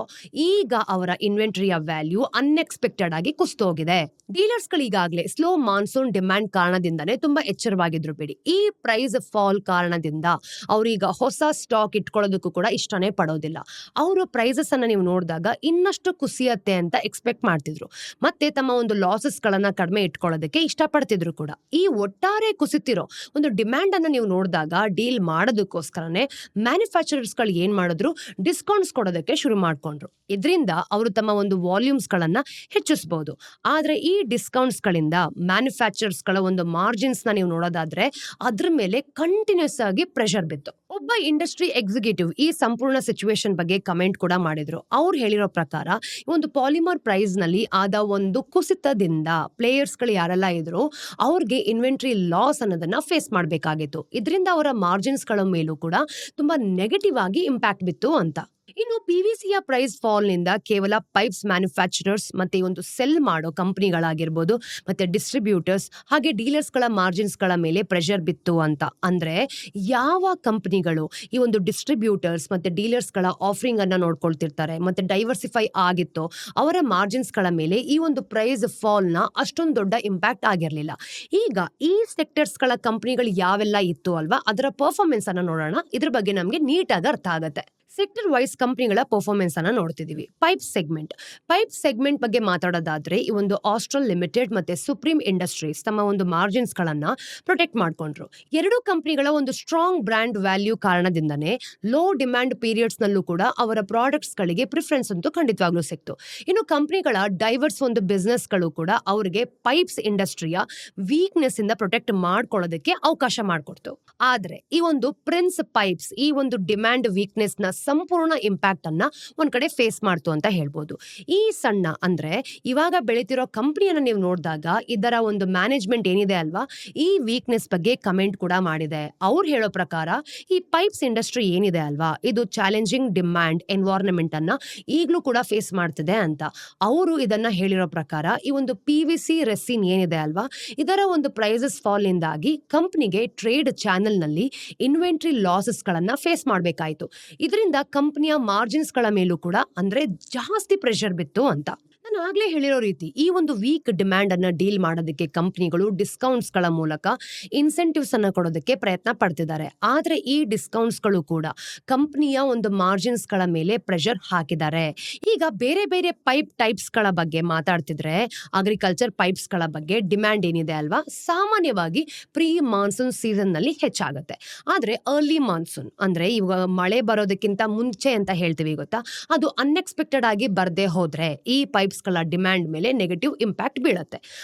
ಈಗ ಅವರ ಇನ್ವೆಂಟ್ರಿಯ ವ್ಯಾಲ್ಯೂ ಅನ್ಎಕ್ಸ್ಪೆಕ್ಟೆಡ್ ಆಗಿ ಕುಸಿದೋಗಿದೆ. ಡೀಲರ್ಸ್ ಗಳಿಗಾಗ್ಲೇ ಸ್ಲೋ ಮಾನ್ಸೂನ್ ಡಿಮ್ಯಾಂಡ್ ಕಾರಣದಿಂದನೇ ತುಂಬಾ ಎಚ್ಚರವಾಗಿದ್ರು ಬಿಡಿ. ಈ ಪ್ರೈಸ್ ಫಾಲ್ ಕಾರಣದಿಂದ ಅವ್ರೀಗ ಹೊಸ ಸ್ಟಾಕ್ ಇಟ್ಕೊಳ್ಳೋದಕ್ಕೂ ಕೂಡ ಇಷ್ಟನೇ ಪಡೋದಿಲ್ಲ. ಅವರು ಪ್ರೈಸಸ್ ಅನ್ನ ನೀವು ನೋಡಿದಾಗ ಇನ್ನಷ್ಟು ಕುಸಿಯತ್ತೆ ಅಂತ ಎಕ್ಸ್ಪೆಕ್ಟ್ ಮಾಡ್ತಿದ್ರು ಮತ್ತೆ ತಮ್ಮ ಒಂದು ಲಾಸಸ್ ಗಳನ್ನ ಕಡಿಮೆ ಇಟ್ಕೊಳ್ಳೋದಕ್ಕೆ ಇಷ್ಟಪಡ್ತಿದ್ರು ಕೂಡ. ಈ ಒಟ್ಟಾರೆ ಕುಸಿತಿರೋ ಒಂದು ಡಿಮ್ಯಾಂಡ್ ಅನ್ನ ನೀವು ನೋಡಿದಾಗ ಡೀಲ್ ಮಾಡೋದಕ್ಕೋಸ್ಕರನೇ ಮ್ಯಾನುಫ್ಯಾಕ್ಚರರ್ಸ್ ಗಳು ಏನ್ ಮಾಡಿದ್ರು, ಡಿಸ್ಕೌಂಟ್ಸ್ ಕೊಡೋದಕ್ಕೆ ಶುರು ಮಾಡ್ಕೊಂಡ್ರು. ಇದರಿಂದ ಅವರು ತಮ್ಮ ಒಂದು ವಾಲ್ಯೂಮ್ಸ್ ಗಳನ್ನ ಹೆಚ್ಚಿಸಬಹುದು. ಆದ್ರೆ ಈ ಡಿಸ್ಕೌಂಟ್ಸ್ ಗಳಿಂದ ಮ್ಯಾನುಫ್ಯಾಕ್ಚರರ್ಸ್ ಗಳ ಒಂದು ಮಾರ್ಜಿನ್ಸ್ ನ ನೀವು ನೋಡೋದಾದ್ರೆ ಅದ್ರ ಮೇಲೆ ಕಂಟಿನ್ಯೂಸ್ ಆಗಿ ಪ್ರೆಷರ್ ಬಿತ್ತು. ಒಬ್ಬ ಇಂಡಸ್ಟ್ರಿ ಎಕ್ಸಿಕ್ಯೂಟಿವ್ ಈ ಸಂಪೂರ್ಣ ಸಿಚುವೇಶನ್ ಬಗ್ಗೆ ಕಮೆಂಟ್ ಕೂಡ ಮಾಡಿದ್ರು. ಅವ್ರು ಹೇಳಿರೋ ಪ್ರಕಾರ ಒಂದು ಪಾಲಿಮರ್ ಪ್ರೈಸ್ ನಲ್ಲಿ ಆದ ಒಂದು ಕುಸಿತದಿಂದ ಪ್ಲೇಯರ್ಸ್ ಗಳು ಯಾರೆಲ್ಲ ಇದ್ರು ಅವ್ರಿಗೆ ಇನ್ವೆಂಟ್ರಿ ಲಾಸ್ ಅನ್ನೋದನ್ನ ಫೇಸ್ ಮಾಡಬೇಕಾಗಿತ್ತು. ಇದರಿಂದ ಅವರ ಮಾರ್ಜಿನ್ಸ್ ಗಳ ಮೇಲೂ ಕೂಡ ತುಂಬಾ ನೆಗೆಟಿವ್ ಆಗಿ ಇಂಪ್ಯಾಕ್ಟ್ ಬಿತ್ತು ಅಂತ. ಇನ್ನು PVCಯ ಪ್ರೈಸ್ ಫಾಲ್ ನಿಂದ ಕೇವಲ ಪೈಪ್ಸ್ ಮ್ಯಾನುಫ್ಯಾಕ್ಚರರ್ಸ್ ಮತ್ತೆ ಒಂದು ಸೆಲ್ ಮಾಡೋ ಕಂಪನಿಗಳಾಗಿರ್ಬೋದು ಮತ್ತೆ ಡಿಸ್ಟ್ರಿಬ್ಯೂಟರ್ಸ್ ಹಾಗೆ ಡೀಲರ್ಸ್ ಗಳ ಮಾರ್ಜಿನ್ಸ್ ಗಳ ಮೇಲೆ ಪ್ರೆಷರ್ ಬಿತ್ತು ಅಂತ. ಅಂದ್ರೆ ಯಾವ ಕಂಪನಿಗಳು ಈ ಒಂದು ಡಿಸ್ಟ್ರಿಬ್ಯೂಟರ್ಸ್ ಮತ್ತೆ ಡೀಲರ್ಸ್ ಗಳ ಆಫರಿಂಗ್ ಅನ್ನ ನೋಡ್ಕೊಳ್ತಿರ್ತಾರೆ ಮತ್ತೆ ಡೈವರ್ಸಿಫೈ ಆಗಿತ್ತು, ಅವರ ಮಾರ್ಜಿನ್ಸ್ ಗಳ ಮೇಲೆ ಈ ಒಂದು ಪ್ರೈಸ್ ಫಾಲ್ ನ ಅಷ್ಟೊಂದು ದೊಡ್ಡ ಇಂಪ್ಯಾಕ್ಟ್ ಆಗಿರ್ಲಿಲ್ಲ. ಈಗ ಈ ಸೆಕ್ಟರ್ಸ್ ಗಳ ಕಂಪನಿಗಳು ಯಾವೆಲ್ಲ ಇತ್ತು ಅಲ್ವಾ, ಅದರ ಪರ್ಫಾರ್ಮೆನ್ಸ್ ಅನ್ನ ನೋಡೋಣ. ಇದ್ರ ಬಗ್ಗೆ ನಮ್ಗೆ ನೀಟಾಗಿ ಅರ್ಥ ಆಗುತ್ತೆ. ಸೆಕ್ಟರ್ ವೈಸ್ ಕಂಪನಿಗಳ ಪರ್ಫಾರ್ಮೆನ್ಸ್ ಅನ್ನ ನೋಡ್ತಿದೀವಿ. ಪೈಪ್ ಸೆಗ್ಮೆಂಟ್ ಬಗ್ಗೆ ಮಾತಾಡೋದಾದ್ರೆ ಈ ಒಂದು ಆಸ್ಟ್ರಲ್ ಲಿಮಿಟೆಡ್ ಮತ್ತೆ ಸುಪ್ರೀಂ ಇಂಡಸ್ಟ್ರೀಸ್ ತಮ್ಮ ಒಂದು ಮಾರ್ಜಿನ್ಸ್ ಗಳನ್ನ ಪ್ರೊಟೆಕ್ಟ್ ಮಾಡ್ಕೊಂಡ್ರು. ಎರಡು ಕಂಪನಿಗಳ ಒಂದು ಸ್ಟ್ರಾಂಗ್ ಬ್ರ್ಯಾಂಡ್ ವ್ಯಾಲ್ಯೂ ಕಾರಣದಿಂದನೇ ಲೋ ಡಿಮ್ಯಾಂಡ್ ಪೀರಿಯಡ್ಸ್ ನಲ್ಲೂ ಕೂಡ ಅವರ ಪ್ರಾಡಕ್ಟ್ಸ್ ಗಳಿಗೆ ಪ್ರಿಫರೆನ್ಸ್ ಅಂತೂ ಖಂಡಿತವಾಗ್ಲೂ ಸಿಕ್ತು. ಇನ್ನು ಕಂಪನಿಗಳ ಡೈವರ್ಸ್ ಒಂದು ಬಿಸ್ನೆಸ್ ಗಳು ಕೂಡ ಅವರಿಗೆ ಪೈಪ್ಸ್ ಇಂಡಸ್ಟ್ರಿಯ ವೀಕ್ನೆಸ್ ಇಂದ ಪ್ರೊಟೆಕ್ಟ್ ಮಾಡ್ಕೊಳ್ಳೋದಕ್ಕೆ ಅವಕಾಶ ಮಾಡಿಕೊಡ್ತು. ಆದ್ರೆ ಈ ಒಂದು ಪ್ರಿನ್ಸ್ ಪೈಪ್ಸ್ ಈ ಒಂದು ಡಿಮ್ಯಾಂಡ್ ವೀಕ್ನೆಸ್ ನ ಸಂಪೂರ್ಣ ಇಂಪ್ಯಾಕ್ಟ್ ಅನ್ನ ಒಂದ್ ಕಡೆ ಫೇಸ್ ಮಾಡ್ತು ಅಂತ ಹೇಳ್ಬೋದು. ಈ ಸಣ್ಣ ಅಂದ್ರೆ ಇವಾಗ ಬೆಳೀತಿರೋ ಕಂಪನಿಯನ್ನ ನೀವು ನೋಡಿದಾಗ ಇದರ ಒಂದು ಮ್ಯಾನೇಜ್ಮೆಂಟ್ ಏನಿದೆ ಅಲ್ವಾ, ಈ ವೀಕ್ನೆಸ್ ಬಗ್ಗೆ ಕಮೆಂಟ್ ಕೂಡ ಮಾಡಿದೆ. ಅವ್ರು ಹೇಳೋ ಪ್ರಕಾರ ಈ ಪೈಪ್ಸ್ ಇಂಡಸ್ಟ್ರಿ ಏನಿದೆ ಅಲ್ವಾ, ಇದು ಚಾಲೆಂಜಿಂಗ್ ಡಿಮ್ಯಾಂಡ್ ಎನ್ವೈರನ್ಮೆಂಟ್ ಅನ್ನ ಈಗಲೂ ಕೂಡ ಫೇಸ್ ಮಾಡ್ತಿದೆ ಅಂತ. ಅವರು ಇದನ್ನ ಹೇಳಿರೋ ಪ್ರಕಾರ ಈ ಒಂದು PVC ರೆಸಿನ್ ಏನಿದೆ ಅಲ್ವಾ, ಇದರ ಒಂದು ಪ್ರೈಸಸ್ ಫಾಲ್ ನಿಂದಾಗಿ ಕಂಪನಿಗೆ ಟ್ರೇಡ್ ಚಾನೆಲ್ ನಲ್ಲಿ ಇನ್ವೆಂಟ್ರಿ ಲಾಸಸ್ ಗಳನ್ನ ಫೇಸ್ ಮಾಡಬೇಕಾಯಿತು. ಇದರಿಂದ ಕಂಪನಿಯ ಮಾರ್ಜಿನ್ಸ್ ಗಳ ಮೇಲೂ ಕೂಡ ಅಂದ್ರೆ ಜಾಸ್ತಿ ಪ್ರೆಷರ್ ಬಿತ್ತು ಅಂತ. ನಾನು ಆಗ್ಲೇ ಹೇಳಿರೋ ರೀತಿ ಈ ಒಂದು ವೀಕ್ ಡಿಮ್ಯಾಂಡ್ ಅನ್ನ ಡೀಲ್ ಮಾಡೋದಕ್ಕೆ ಕಂಪನಿಗಳು ಡಿಸ್ಕೌಂಟ್ಸ್ ಗಳ ಮೂಲಕ ಇನ್ಸೆಂಟಿವ್ಸ್ ಅನ್ನ ಕೊಡೋದಕ್ಕೆ ಪ್ರಯತ್ನ ಪಡ್ತಿದ್ದಾರೆ. ಆದ್ರೆ ಈ ಡಿಸ್ಕೌಂಟ್ಸ್ ಗಳು ಕೂಡ ಕಂಪನಿಯ ಒಂದು ಮಾರ್ಜಿನ್ಸ್ ಗಳ ಮೇಲೆ ಪ್ರೆಷರ್ ಹಾಕಿದ್ದಾರೆ. ಈಗ ಬೇರೆ ಬೇರೆ ಪೈಪ್ ಟೈಪ್ಸ್ ಗಳ ಬಗ್ಗೆ ಮಾತಾಡ್ತಿದ್ರೆ ಅಗ್ರಿಕಲ್ಚರ್ ಪೈಪ್ಸ್ ಗಳ ಬಗ್ಗೆ ಡಿಮ್ಯಾಂಡ್ ಏನಿದೆ ಅಲ್ವಾ, ಸಾಮಾನ್ಯವಾಗಿ ಪ್ರೀ ಮಾನ್ಸೂನ್ ಸೀಸನ್ ನಲ್ಲಿ ಹೆಚ್ಚಾಗುತ್ತೆ. ಆದ್ರೆ ಅರ್ಲಿ ಮಾನ್ಸೂನ್ ಅಂದ್ರೆ ಇವಾಗ ಮಳೆ ಬರೋದಕ್ಕಿಂತ ಮುಂಚೆ ಅಂತ ಹೇಳ್ತೀವಿ ಗೊತ್ತಾ, ಅದು ಅನ್ಎಕ್ಸ್ಪೆಕ್ಟೆಡ್ ಆಗಿ ಬರ್ದೇ ಹೋದ್ರೆ ಈ ಪೈಪ್ಸ್ ಗಳ ಡಿಮ್ಯಾಂಡ್ ಮೇಲೆ ನೆಗೆಟಿವ್ ಇಂಪ್ಯಾಕ್ಟ್ ಬೀಳುತ್ತೆ.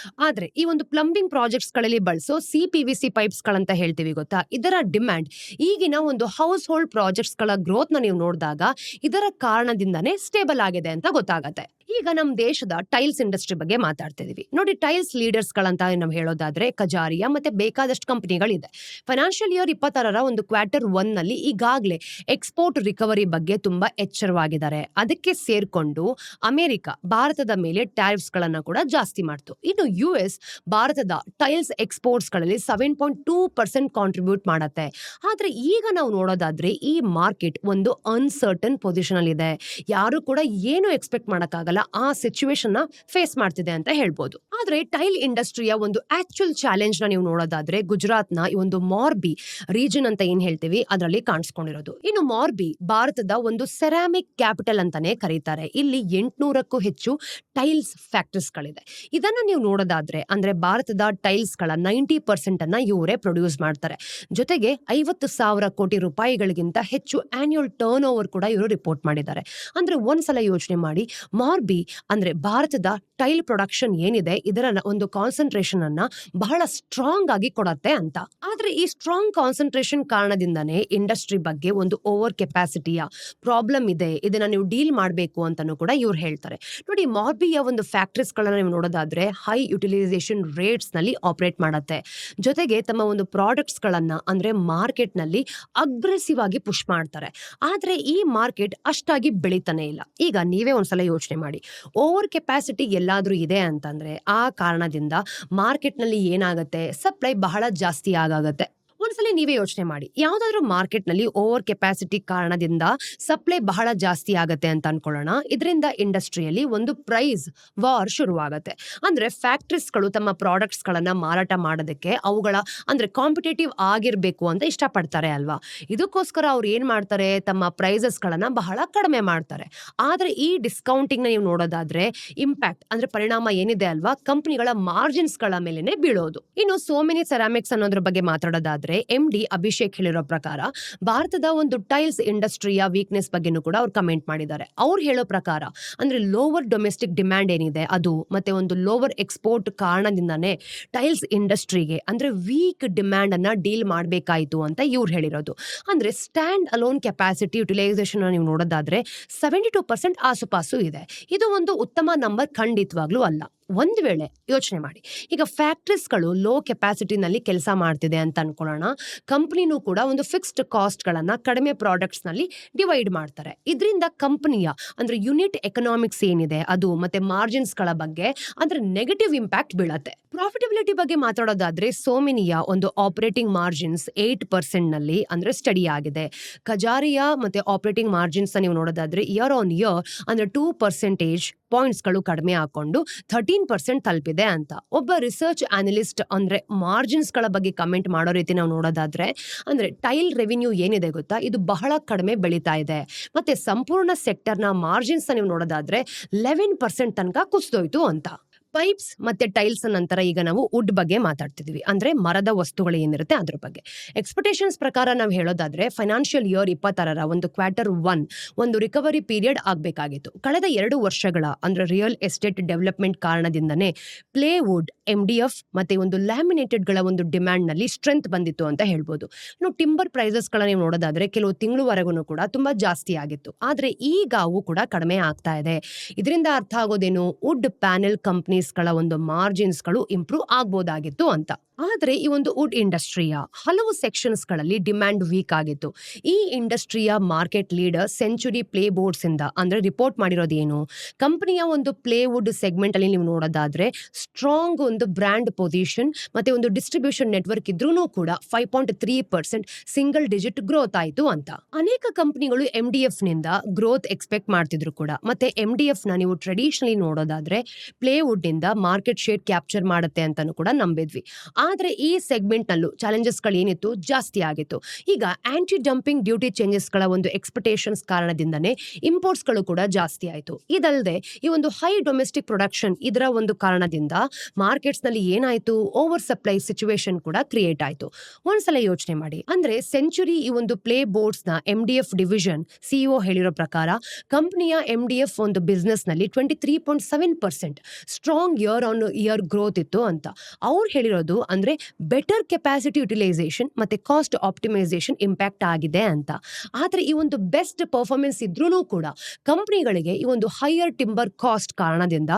ಆದ್ರೆ ಈ ಒಂದು ಪ್ಲಂಬಿಂಗ್ ಪ್ರಾಜೆಕ್ಟ್ಸ್ ಗಳಲ್ಲಿ ಬಳಸೋ CPVC ಪೈಪ್ಸ್ ಗಳಂತ ಹೇಳ್ತೀವಿ ಗೊತ್ತಾ, ಇದರ ಡಿಮ್ಯಾಂಡ್ ಈಗಿನ ಒಂದು ಹೌಸ್ ಹೋಲ್ಡ್ ಪ್ರಾಜೆಕ್ಟ್ಸ್ ಗಳ ಗ್ರೋತ್ ನ ನೀವು ನೋಡಿದಾಗ ಇದರ ಕಾರಣದಿಂದಾನೇ ಸ್ಟೇಬಲ್ ಆಗಿದೆ ಅಂತ ಗೊತ್ತಾಗತ್ತೆ. ಈಗ ನಮ್ಮ ದೇಶದ ಟೈಲ್ಸ್ ಇಂಡಸ್ಟ್ರಿ ಬಗ್ಗೆ ಮಾತಾಡ್ತಿದೀವಿ ನೋಡಿ. ಟೈಲ್ಸ್ ಲೀಡರ್ಸ್ ಗಳಂತ ನಾವು ಹೇಳೋದಾದ್ರೆ ಕಜಾರಿಯಾ ಮತ್ತೆ ಬೇಕಾದಷ್ಟು ಕಂಪನಿಗಳಿದೆ. ಫೈನಾನ್ಷಿಯಲ್ ಇಯರ್ 26 ಒಂದು Q1 ನಲ್ಲಿ ಈಗಾಗಲೇ ಎಕ್ಸ್ಪೋರ್ಟ್ ರಿಕವರಿ ಬಗ್ಗೆ ತುಂಬಾ ಎಚ್ಚರವಾಗಿದ್ದಾರೆ. ಅದಕ್ಕೆ ಸೇರ್ಕೊಂಡು ಅಮೆರಿಕ ಭಾರತದ ಮೇಲೆ ಟ್ಯಾರಿಫ್ಸ್ ಗಳನ್ನ ಕೂಡ ಜಾಸ್ತಿ ಮಾಡ್ತು. ಇನ್ನು US ಭಾರತದ ಟೈಲ್ಸ್ ಎಕ್ಸ್ಪೋರ್ಟ್ಸ್ ಗಳಲ್ಲಿ 7.2% ಕಾಂಟ್ರಿಬ್ಯೂಟ್ ಮಾಡತ್ತೆ. ಆದ್ರೆ ಈಗ ನಾವು ನೋಡೋದಾದ್ರೆ ಈ ಮಾರ್ಕೆಟ್ ಒಂದು ಅನ್ಸರ್ಟನ್ ಪೊಸಿಷನ್ ಅಲ್ಲಿ ಇದೆ. ಯಾರು ಕೂಡ ಏನು ಎಕ್ಸ್ಪೆಕ್ಟ್ ಮಾಡಕ್ಕಾಗಲ್ಲ, ಆ ಸಿಚುವೇಶನ್ ನ ಫೇಸ್ ಮಾಡ್ತಿದೆ ಅಂತ ಹೇಳ್ಬೋದು. ಆದ್ರೆ ಟೈಲ್ ಇಂಡಸ್ಟ್ರಿಯ ಒಂದು ಆಕ್ಚುಯಲ್ ಚಾಲೆಂಜ್ ನ ನೀವು ನೋಡೋದಾದ್ರೆ ಗುಜರಾತ್ ನ ಈ ಒಂದು ಮಾರ್ಬಿ ರೀಜನ್ ಅಂತ ಏನ್ ಹೇಳ್ತೀವಿ ಅದರಲ್ಲಿ ಕಾಣಿಸ್ಕೊಂಡಿರೋದು. ಇನ್ನು ಮಾರ್ಬಿ ಭಾರತದ ಒಂದು ಸೆರಾಮಿಕ್ ಕ್ಯಾಪಿಟಲ್ ಅಂತಾನೆ ಕರೀತಾರೆ. ಇಲ್ಲಿ 800ಕ್ಕೂ ಹೆಚ್ಚು ಟೈಲ್ಸ್ ಫ್ಯಾಕ್ಟರೀಸ್ ಗಳಿದೆ. ಇದನ್ನ ನೀವು ನೋಡೋದಾದ್ರೆ ಅಂದ್ರೆ ಭಾರತದ ಟೈಲ್ಸ್ ಗಳ 90% ಅನ್ನ ಇವರೇ ಪ್ರೊಡ್ಯೂಸ್ ಮಾಡ್ತಾರೆ. ಜೊತೆಗೆ 50,000 ಕೋಟಿ ರೂಪಾಯಿಗಳಿಗಿಂತ ಹೆಚ್ಚು ಆನ್ಯುವಲ್ ಟರ್ನ್ ಓವರ್ ಕೂಡ ಇವರು ರಿಪೋರ್ಟ್ ಮಾಡಿದ್ದಾರೆ. ಅಂದ್ರೆ ಒಂದ್ಸಲ ಯೋಚನೆ ಮಾಡಿ, ಮಾರ್ಬಿ ಅಂದ್ರೆ ಭಾರತದ ಟೈಲ್ ಪ್ರೊಡಕ್ಷನ್ ಏನಿದೆ ಇದರ ಒಂದು ಕಾನ್ಸಂಟ್ರೇಷನ್ ಅನ್ನ ಬಹಳ ಸ್ಟ್ರಾಂಗ್ ಆಗಿ ಕೊಡತ್ತೆ ಅಂತ. ಆದ್ರೆ ಈ ಸ್ಟ್ರಾಂಗ್ ಕಾನ್ಸಂಟ್ರೇಷನ್ ಕಾರಣದಿಂದಾನೇ ಇಂಡಸ್ಟ್ರಿ ಬಗ್ಗೆ ಒಂದು ಓವರ್ ಕೆಪಾಸಿಟಿಯ ಪ್ರಾಬ್ಲಮ್ ಇದೆ, ಇದನ್ನ ನೀವು ಡೀಲ್ ಮಾಡಬೇಕು ಅಂತಾನೂ ಕೂಡ ಇವ್ರು ಹೇಳ್ತಾರೆ. ನೋಡಿ, ಮಾರ್ಬಿಯ ಒಂದು ಫ್ಯಾಕ್ಟರೀಸ್ ಗಳನ್ನ ನೀವು ನೋಡೋದಾದ್ರೆ ಹೈ ಯುಟಿಲೈಸೇಷನ್ ರೇಟ್ಸ್ ನಲ್ಲಿ ಆಪರೇಟ್ ಮಾಡತ್ತೆ. ಜೊತೆಗೆ ತಮ್ಮ ಒಂದು ಪ್ರಾಡಕ್ಟ್ಸ್ ಗಳನ್ನ ಅಂದ್ರೆ ಮಾರ್ಕೆಟ್ ನಲ್ಲಿ ಅಗ್ರೆಸಿವ್ ಆಗಿ ಪುಷ್ ಮಾಡ್ತಾರೆ. ಆದ್ರೆ ಈ ಮಾರ್ಕೆಟ್ ಅಷ್ಟಾಗಿ ಬೆಳಿತಾನೆ ಇಲ್ಲ. ಈಗ ನೀವೇ ಒಂದ್ಸಲ ಯೋಚನೆ ಮಾಡಿ, ಓವರ್ ಕೆಪಾಸಿಟಿ ಎಲ್ಲಾದ್ರೂ ಇದೆ ಅಂತಂದ್ರೆ ಆ ಕಾರಣದಿಂದ ಮಾರ್ಕೆಟ್ ನಲ್ಲಿ ಏನಾಗುತ್ತೆ, ಸಪ್ಲೈ ಬಹಳ ಜಾಸ್ತಿ ಆಗಾಗತ್ತೆ. ಒಂದ್ಸಲಿ ನೀವೇ ಯೋಚನೆ ಮಾಡಿ, ಯಾವ್ದಾದ್ರು ಮಾರ್ಕೆಟ್ ನಲ್ಲಿ ಓವರ್ ಕೆಪಾಸಿಟಿ ಕಾರಣದಿಂದ ಸಪ್ಲೈ ಬಹಳ ಜಾಸ್ತಿ ಆಗತ್ತೆ ಅಂತ ಅನ್ಕೊಳ್ಳೋಣ. ಇದರಿಂದ ಇಂಡಸ್ಟ್ರಿಯಲ್ಲಿ ಒಂದು ಪ್ರೈಸ್ ವಾರ್ ಶುರುವಾಗತ್ತೆ. ಅಂದ್ರೆ ಫ್ಯಾಕ್ಟರೀಸ್ ಗಳು ತಮ್ಮ ಪ್ರಾಡಕ್ಟ್ಸ್ ಗಳನ್ನ ಮಾರಾಟ ಮಾಡೋದಕ್ಕೆ ಅವುಗಳ ಅಂದ್ರೆ ಕಾಂಪಿಟೇಟಿವ್ ಆಗಿರ್ಬೇಕು ಅಂತ ಇಷ್ಟಪಡ್ತಾರೆ ಅಲ್ವಾ. ಇದಕ್ಕೋಸ್ಕರ ಅವ್ರು ಏನ್ ಮಾಡ್ತಾರೆ, ತಮ್ಮ ಪ್ರೈಸಸ್ ಗಳನ್ನ ಬಹಳ ಕಡಿಮೆ ಮಾಡ್ತಾರೆ. ಆದ್ರೆ ಈ ಡಿಸ್ಕೌಂಟಿಂಗ್ ನ ನೀವು ನೋಡೋದಾದ್ರೆ ಇಂಪ್ಯಾಕ್ಟ್ ಅಂದ್ರೆ ಪರಿಣಾಮ ಏನಿದೆ ಅಲ್ವಾ, ಕಂಪನಿಗಳ ಮಾರ್ಜಿನ್ಸ್ ಗಳ ಮೇಲೆನೆ ಬೀಳೋದು. ಇನ್ನು ಸೋಮಿನಿ ಸೆರಾಮಿಕ್ಸ್ ಅನ್ನೋದ್ರ ಬಗ್ಗೆ ಮಾತಾಡೋದಾದ್ರೆ MD ಅಭಿಷೇಕ್ ಹೇಳಿರೋ ಪ್ರಕಾರ ಭಾರತದ ಒಂದು ಟೈಲ್ಸ್ ಇಂಡಸ್ಟ್ರಿಯ ವೀಕ್ನೆಸ್ ಬಗ್ಗೆನೂ ಕೂಡ ಅವ್ರು ಕಮೆಂಟ್ ಮಾಡಿದ್ದಾರೆ. ಅವ್ರು ಹೇಳೋ ಪ್ರಕಾರ ಅಂದ್ರೆ ಲೋವರ್ ಡೊಮೆಸ್ಟಿಕ್ ಡಿಮ್ಯಾಂಡ್ ಏನಿದೆ ಅದು ಮತ್ತೆ ಒಂದು ಲೋವರ್ ಎಕ್ಸ್ಪೋರ್ಟ್ ಕಾರಣದಿಂದಾನೇ ಟೈಲ್ಸ್ ಇಂಡಸ್ಟ್ರಿಗೆ ಅಂದ್ರೆ ವೀಕ್ ಡಿಮ್ಯಾಂಡ್ ಅನ್ನ ಡೀಲ್ ಮಾಡಬೇಕಾಯಿತು ಅಂತ ಇವ್ರು ಹೇಳಿರೋದು. ಅಂದ್ರೆ ಸ್ಟ್ಯಾಂಡ್ ಅಲೋನ್ ಕೆಪಾಸಿಟಿ ಯುಟಿಲೈಸೇಷನ್ ನೀವು ನೋಡೋದಾದ್ರೆ 72% ಆಸುಪಾಸು ಇದೆ. ಇದು ಒಂದು ಉತ್ತಮ ನಂಬರ್ ಖಂಡಿತವಾಗ್ಲೂ ಅಲ್ಲ. ಒಂದ್ ವೇಳೆ ಯೋಚನೆ ಮಾಡಿ, ಈಗ ಫ್ಯಾಕ್ಟರೀಸ್ಗಳು ಲೋ ಕೆಪಾಸಿಟಿನಲ್ಲಿ ಕೆಲಸ ಮಾಡ್ತಿದೆ ಅಂತ ಅನ್ಕೊಳ್ಳೋಣ. ಕಂಪನಿನೂ ಕೂಡ ಒಂದು ಫಿಕ್ಸ್ಡ್ ಕಾಸ್ಟ್ ಗಳನ್ನ ಕಡಿಮೆ ಪ್ರಾಡಕ್ಟ್ಸ್ ನಲ್ಲಿ ಡಿವೈಡ್ ಮಾಡ್ತಾರೆ. ಇದರಿಂದ ಕಂಪನಿಯ ಅಂದ್ರೆ ಯೂನಿಟ್ ಎಕನಾಮಿಕ್ಸ್ ಏನಿದೆ ಅದು ಮತ್ತೆ ಮಾರ್ಜಿನ್ಸ್ ಗಳ ಬಗ್ಗೆ ಅಂದ್ರೆ ನೆಗೆಟಿವ್ ಇಂಪ್ಯಾಕ್ಟ್ ಬೀಳತ್ತೆ. ಪ್ರಾಫಿಟಬಿಲಿಟಿ ಬಗ್ಗೆ ಮಾತಾಡೋದಾದ್ರೆ ಸೋಮಿನಿಯ ಒಂದು ಆಪರೇಟಿಂಗ್ ಮಾರ್ಜಿನ್ಸ್ 8% ನಲ್ಲಿ ಅಂದ್ರೆ ಸ್ಟಡಿ ಆಗಿದೆ. ಕಜಾರಿಯಾ ಮತ್ತೆ ಆಪರೇಟಿಂಗ್ ಮಾರ್ಜಿನ್ಸ್ ನೀವು ನೋಡೋದಾದ್ರೆ ಇಯರ್ ಆನ್ ಇಯರ್ ಅಂದ್ರೆ 2% ಪಾಯಿಂಟ್ಸ್ ಗಳು ಕಡಿಮೆ ಹಾಕೊಂಡು 13% ತಲುಪಿದೆ ಅಂತ. ಒಬ್ಬ ರಿಸರ್ಚ್ ಅನಲಿಸ್ಟ್ ಅಂದ್ರೆ ಮಾರ್ಜಿನ್ಸ್ ಗಳ ಬಗ್ಗೆ ಕಮೆಂಟ್ ಮಾಡೋ ರೀತಿ ನಾವು ನೋಡೋದಾದ್ರೆ ಅಂದ್ರೆ ಟೈಲ್ ರೆವಿನ್ಯೂ ಏನಿದೆ ಗೊತ್ತಾ, ಇದು ಬಹಳ ಕಡಿಮೆ ಬೆಳೀತಾ ಇದೆ. ಮತ್ತೆ ಸಂಪೂರ್ಣ ಸೆಕ್ಟರ್ ನ ಮಾರ್ಜಿನ್ಸ್ ನೀವು ನೋಡೋದಾದ್ರೆ 11% ತನಕ ಕುಸಿದೋಯ್ತು ಅಂತ. ಪೈಪ್ಸ್ ಮತ್ತೆ ಟೈಲ್ಸ್ ನಂತರ ಈಗ ನಾವು ವುಡ್ ಬಗ್ಗೆ ಮಾತಾಡ್ತಿದೀವಿ, ಅಂದ್ರೆ ಮರದ ವಸ್ತುಗಳು ಏನಿರುತ್ತೆ ಅದ್ರ ಬಗ್ಗೆ. ಎಕ್ಸ್ಪೆಕ್ಟೇಷನ್ಸ್ ಪ್ರಕಾರ ನಾವು ಹೇಳೋದಾದ್ರೆ ಫೈನಾನ್ಷಿಯಲ್ ಇಯರ್ 26 ಒಂದು Q1 ಒಂದು ರಿಕವರಿ ಪೀರಿಯಡ್ ಆಗ್ಬೇಕಾಗಿತ್ತು. ಕಳೆದ 2 ವರ್ಷಗಳ ಅಂದ್ರೆ ರಿಯಲ್ ಎಸ್ಟೇಟ್ ಡೆವಲಪ್ಮೆಂಟ್ ಕಾರಣದಿಂದನೇ ಪ್ಲೇವುಡ್, MDF ಮತ್ತೆ ಒಂದು ಲ್ಯಾಮಿನೇಟೆಡ್ ಗಳ ಒಂದು ಡಿಮ್ಯಾಂಡ್ ನಲ್ಲಿ ಸ್ಟ್ರೆಂತ್ ಬಂದಿತ್ತು ಅಂತ ಹೇಳ್ಬೋದು. ಇನ್ನು ಟಿಂಬರ್ ಪ್ರೈಸಸ್ ಗಳ ನೀವು ನೋಡೋದಾದ್ರೆ ಕೆಲವು ತಿಂಗಳವರೆಗೂ ಕೂಡ ತುಂಬಾ ಜಾಸ್ತಿ ಆಗಿತ್ತು. ಆದ್ರೆ ಈಗ ಅವು ಕೂಡ ಕಡಿಮೆ ಆಗ್ತಾ ಇದೆ. ಇದರಿಂದ ಅರ್ಥ ಆಗೋದೇನು, ವುಡ್ ಪ್ಯಾನೆಲ್ ಕಂಪನಿ ಗಳ ಒಂದು ಮಾರ್ಜಿನ್ಸ್ ಗಳು ಇಂಪ್ರೂವ್ ಆಗ್ಬೋದಾಗಿತ್ತು ಅಂತ. ಆದರೆ ಈ ಒಂದು ವುಡ್ ಇಂಡಸ್ಟ್ರಿಯ ಹಲವು ಸೆಕ್ಷನ್ಸ್ಗಳಲ್ಲಿ ಡಿಮ್ಯಾಂಡ್ ವೀಕ್ ಆಗಿತ್ತು. ಈ ಇಂಡಸ್ಟ್ರಿಯ market leader Century Plyboards ಇಂದ ಅಂದ್ರೆ ರಿಪೋರ್ಟ್ ಮಾಡಿರೋದೇನು, ಕಂಪನಿಯ ಒಂದು ಪ್ಲೇ ವುಡ್ ಸೆಗ್ಮೆಂಟ್ ಅಲ್ಲಿ ನೀವು ನೋಡೋದಾದ್ರೆ ಸ್ಟ್ರಾಂಗ್ ಒಂದು ಬ್ರ್ಯಾಂಡ್ ಪೊಸಿಷನ್ ಮತ್ತೆ ಒಂದು ಡಿಸ್ಟ್ರಿಬ್ಯೂಷನ್ ನೆಟ್ವರ್ಕ್ ಇದ್ರೂ ಕೂಡ 5.3% ಸಿಂಗಲ್ ಡಿಜಿಟ್ ಗ್ರೋತ್ ಆಯಿತು ಅಂತ. ಅನೇಕ ಕಂಪನಿಗಳು MDF ನಿಂದ ಗ್ರೋತ್ ಎಕ್ಸ್ಪೆಕ್ಟ್ ಮಾಡ್ತಿದ್ರು ಕೂಡ. ಮತ್ತೆ MDF ನ ನೀವು ಟ್ರೆಡಿಷನಲಿ ನೋಡೋದಾದ್ರೆ ಪ್ಲೇವುಡ್ ನಿಂದ ಮಾರ್ಕೆಟ್ ಶೇರ್ ಕ್ಯಾಪ್ಚರ್ ಮಾಡುತ್ತೆ ಅಂತಾನು ಕೂಡ ನಂಬಿದ್ವಿ. ಆದ್ರೆ ಈ ಸೆಗ್ಮೆಂಟ್ ನಲ್ಲೂ ಚಾಲೆಂಜಸ್ ಗಳು ಏನಿತ್ತು ಜಾಸ್ತಿ ಆಗಿತ್ತು. ಈಗ ಆಂಟಿ ಡಂಪಿಂಗ್ ಡ್ಯೂಟಿ ಚೇಂಜಸ್ ಗಳ ಒಂದು ಎಕ್ಸ್ಪೆಕ್ಟೇಷನ್ಸ್ ಕಾರಣದಿಂದನೇ ಇಂಪೋರ್ಟ್ಸ್ ಗಳು ಕೂಡ ಜಾಸ್ತಿ ಆಯಿತು. ಇದಲ್ಲದೆ ಈ ಒಂದು ಹೈ ಡೊಮೆಸ್ಟಿಕ್ ಪ್ರೊಡಕ್ಷನ್ ಇದರ ಒಂದು ಕಾರಣದಿಂದ ಮಾರ್ಕೆಟ್ಸ್ ನಲ್ಲಿ ಏನಾಯ್ತು, ಓವರ್ ಸಪ್ಲೈ ಸಿಚುವೇಶನ್ ಕೂಡ ಕ್ರಿಯೇಟ್ ಆಯಿತು. ಒಂದ್ಸಲ ಯೋಚನೆ ಮಾಡಿ, ಅಂದ್ರೆ ಸೆಂಚುರಿ ಈ ಒಂದು ಪ್ಲೇ ಬೋರ್ಡ್ಸ್ ನ MDF ಡಿವಿಷನ್ CEO ಹೇಳಿರೋ ಪ್ರಕಾರ ಕಂಪನಿಯ MDF ಒಂದು ಬಿಸ್ನೆಸ್ ನಲ್ಲಿ 23.7% strong year on year growth ಇತ್ತು ಅಂತ. ಅವ್ರು ಹೇಳಿರೋದು ಅಂದ್ರೆ ಬೆಟರ್ ಕೆಪಾಸಿಟಿ ಯುಟಿಲೈಸೇಷನ್ ಮತ್ತೆ ಕಾಸ್ಟ್ ಆಪ್ಟಿಮೈಸೇಷನ್ ಇಂಪ್ಯಾಕ್ಟ್ ಆಗಿದೆ ಅಂತ. ಆದ್ರೆ ಈ ಒಂದು ಬೆಸ್ಟ್ ಪರ್ಫಾರ್ಮೆನ್ಸ್ ಇದ್ರೂ ಕೂಡ ಕಂಪನಿಗಳಿಗೆ ಈ ಒಂದು ಹೈಯರ್ ಟಿಂಬರ್ ಕಾಸ್ಟ್ ಕಾರಣದಿಂದ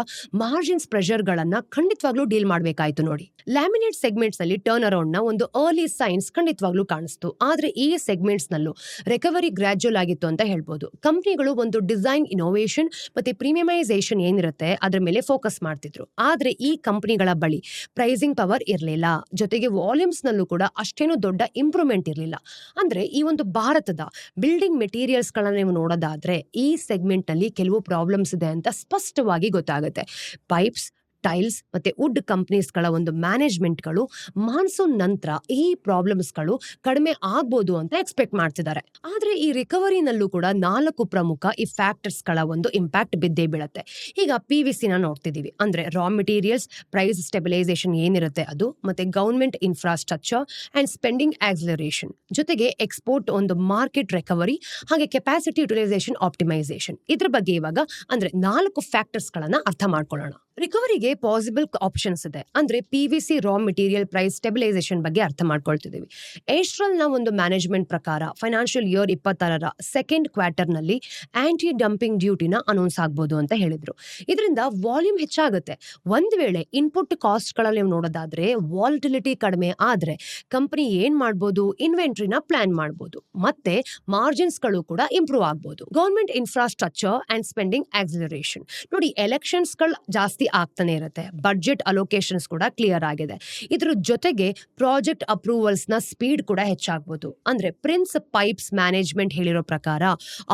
ಮಾರ್ಜಿನ್ಸ್ ಪ್ರೆಷರ್ ಗಳನ್ನ ಖಂಡಿತವಾಗ್ಲೂ ಡೀಲ್ ಮಾಡಬೇಕಾಯ್ತು. ನೋಡಿ, ಲ್ಯಾಮಿನೇಟ್ ಸೆಗ್ಮೆಂಟ್ಸ್ ನಲ್ಲಿ ಟರ್ನ್ ಅರೌಂಡ್ ನ ಒಂದು ಅರ್ಲಿ ಸೈನ್ಸ್ ಖಂಡಿತವಾಗ್ಲೂ ಕಾಣಿಸ್ತು. ಆದ್ರೆ ಈ ಸೆಗ್ಮೆಂಟ್ಸ್ ನಲ್ಲೂ ರಿಕವರಿ ಗ್ರಾಜುವಲ್ ಆಗಿತ್ತು ಅಂತ ಹೇಳ್ಬೋದು. ಕಂಪನಿಗಳು ಒಂದು ಡಿಸೈನ್ ಇನೋವೇಷನ್ ಮತ್ತೆ ಪ್ರೀಮಿಯಮೈಸೇಷನ್ ಏನಿರುತ್ತೆ ಅದ್ರ ಮೇಲೆ ಫೋಕಸ್ ಮಾಡ್ತಿದ್ರು. ಆದ್ರೆ ಈ ಕಂಪನಿಗಳ ಬಳಿ ಪ್ರೈಸಿಂಗ್ ಪವರ್ ಇರಲಿಲ್ಲ, ಜೊತೆಗೆ ವಾಲ್ಯೂಮ್ಸ್ ನಲ್ಲೂ ಕೂಡ ಅಷ್ಟೇನು ದೊಡ್ಡ ಇಂಪ್ರೂವ್ಮೆಂಟ್ ಇರಲಿಲ್ಲ. ಅಂದ್ರೆ ಈ ಒಂದು ಭಾರತದ ಬಿಲ್ಡಿಂಗ್ ಮೆಟೀರಿಯಲ್ಸ್ ಗಳನ್ನ ನೀವು ನೋಡೋದಾದ್ರೆ ಈ ಸೆಗ್ಮೆಂಟ್ ನಲ್ಲಿ ಕೆಲವು ಪ್ರಾಬ್ಲಮ್ಸ್ ಇದೆ ಅಂತ ಸ್ಪಷ್ಟವಾಗಿ ಗೊತ್ತಾಗುತ್ತೆ. ಪೈಪ್ಸ್, ಟೈಲ್ಸ್ ಮತ್ತೆ ವುಡ್ ಕಂಪನೀಸ್ಗಳ ಒಂದು ಮ್ಯಾನೇಜ್ಮೆಂಟ್ಗಳು ಮಾನ್ಸೂನ್ ನಂತರ ಈ ಪ್ರಾಬ್ಲಮ್ಸ್ಗಳು ಕಡಿಮೆ ಆಗ್ಬೋದು ಅಂತ ಎಕ್ಸ್ಪೆಕ್ಟ್ ಮಾಡ್ತಿದ್ದಾರೆ. ಆದ್ರೆ ಈ ರಿಕವರಿನಲ್ಲೂ ಕೂಡ 4 ಪ್ರಮುಖ ಈ ಫ್ಯಾಕ್ಟರ್ಸ್ಗಳ ಒಂದು ಇಂಪ್ಯಾಕ್ಟ್ ಬಿದ್ದೇ ಬೀಳುತ್ತೆ. ಈಗ PVC ನ ನೋಡ್ತಿದೀವಿ, ಅಂದ್ರೆ ರಾ ಮೆಟೀರಿಯಲ್ಸ್ ಪ್ರೈಸ್ ಸ್ಟೆಬಿಲೈಸೇಷನ್ ಏನಿರುತ್ತೆ ಅದು, ಮತ್ತೆ government infrastructure and spending acceleration, ಜೊತೆಗೆ ಎಕ್ಸ್ಪೋರ್ಟ್ ಒಂದು ಮಾರ್ಕೆಟ್ ರಿಕವರಿ, ಹಾಗೆ ಕೆಪಾಸಿಟಿ ಯುಟಿಲೈಸೇಷನ್ ಆಪ್ಟಿಮೈಸೇಷನ್. ಇದ್ರ ಬಗ್ಗೆ ಇವಾಗ ಅಂದ್ರೆ 4 ಫ್ಯಾಕ್ಟರ್ಸ್ ಗಳನ್ನ ಅರ್ಥ ಮಾಡ್ಕೊಳ್ಳೋಣ. ರಿಕವರಿಗೆ ಪಾಸಿಬಲ್ ಆಪ್ಷನ್ಸ್ ಇದೆ. ಅಂದ್ರೆ PVC raw material price stabilisation ಬಗ್ಗೆ ಅರ್ಥ ಮಾಡ್ಕೊಳ್ತಿದ್ದೀವಿ. ಏಸ್ಟ್ರಲ್ ನ ಒಂದು ಮ್ಯಾನೇಜ್ಮೆಂಟ್ ಪ್ರಕಾರ ಫೈನಾನ್ಷಿಯಲ್ ಇಯರ್ 26ರ ಸೆಕೆಂಡ್ ಕ್ವಾರ್ಟರ್ ನಲ್ಲಿ ಆಂಟಿ ಡಂಪಿಂಗ್ ಡ್ಯೂಟಿನ ಅನೌನ್ಸ್ ಆಗ್ಬೋದು ಅಂತ ಹೇಳಿದ್ರು. ಇದರಿಂದ ವಾಲ್ಯೂಮ್ ಹೆಚ್ಚಾಗುತ್ತೆ. ಒಂದ್ ವೇಳೆ ಇನ್ಪುಟ್ ಕಾಸ್ಟ್ ಗಳಲ್ಲಿ ನೋಡೋದಾದ್ರೆ ವಾಲಿಟಿಲಿಟಿ ಕಡಿಮೆ ಆದ್ರೆ ಕಂಪನಿ ಏನ್ ಮಾಡ್ಬೋದು, ಇನ್ವೆಂಟ್ರಿನ ಪ್ಲಾನ್ ಮಾಡ್ಬೋದು, ಮತ್ತೆ ಮಾರ್ಜಿನ್ಸ್ ಗಳು ಕೂಡ ಇಂಪ್ರೂವ್ ಆಗ್ಬೋದು. Government infrastructure and spending acceleration ನೋಡಿ, ಎಲೆಕ್ಷನ್ಸ್ ಗಳು ಜಾಸ್ತಿ ಆಗ್ತಾನೆ ಇರುತ್ತೆ, ಬಡ್ಜೆಟ್ ಅಲೋಕೇಶನ್ಸ್ ಕೂಡ ಕ್ಲಿಯರ್ ಆಗಿದೆ. ಇದ್ರ ಜೊತೆಗೆ ಪ್ರಾಜೆಕ್ಟ್ ಅಪ್ರೂವಲ್ಸ್ ನ ಸ್ಪೀಡ್ ಕೂಡ ಹೆಚ್ಚಾಗ್ಬೋದು. ಅಂದ್ರೆ ಪ್ರಿನ್ಸ್ ಪೈಪ್ಸ್ ಮ್ಯಾನೇಜ್ಮೆಂಟ್ ಹೇಳಿರೋ ಪ್ರಕಾರ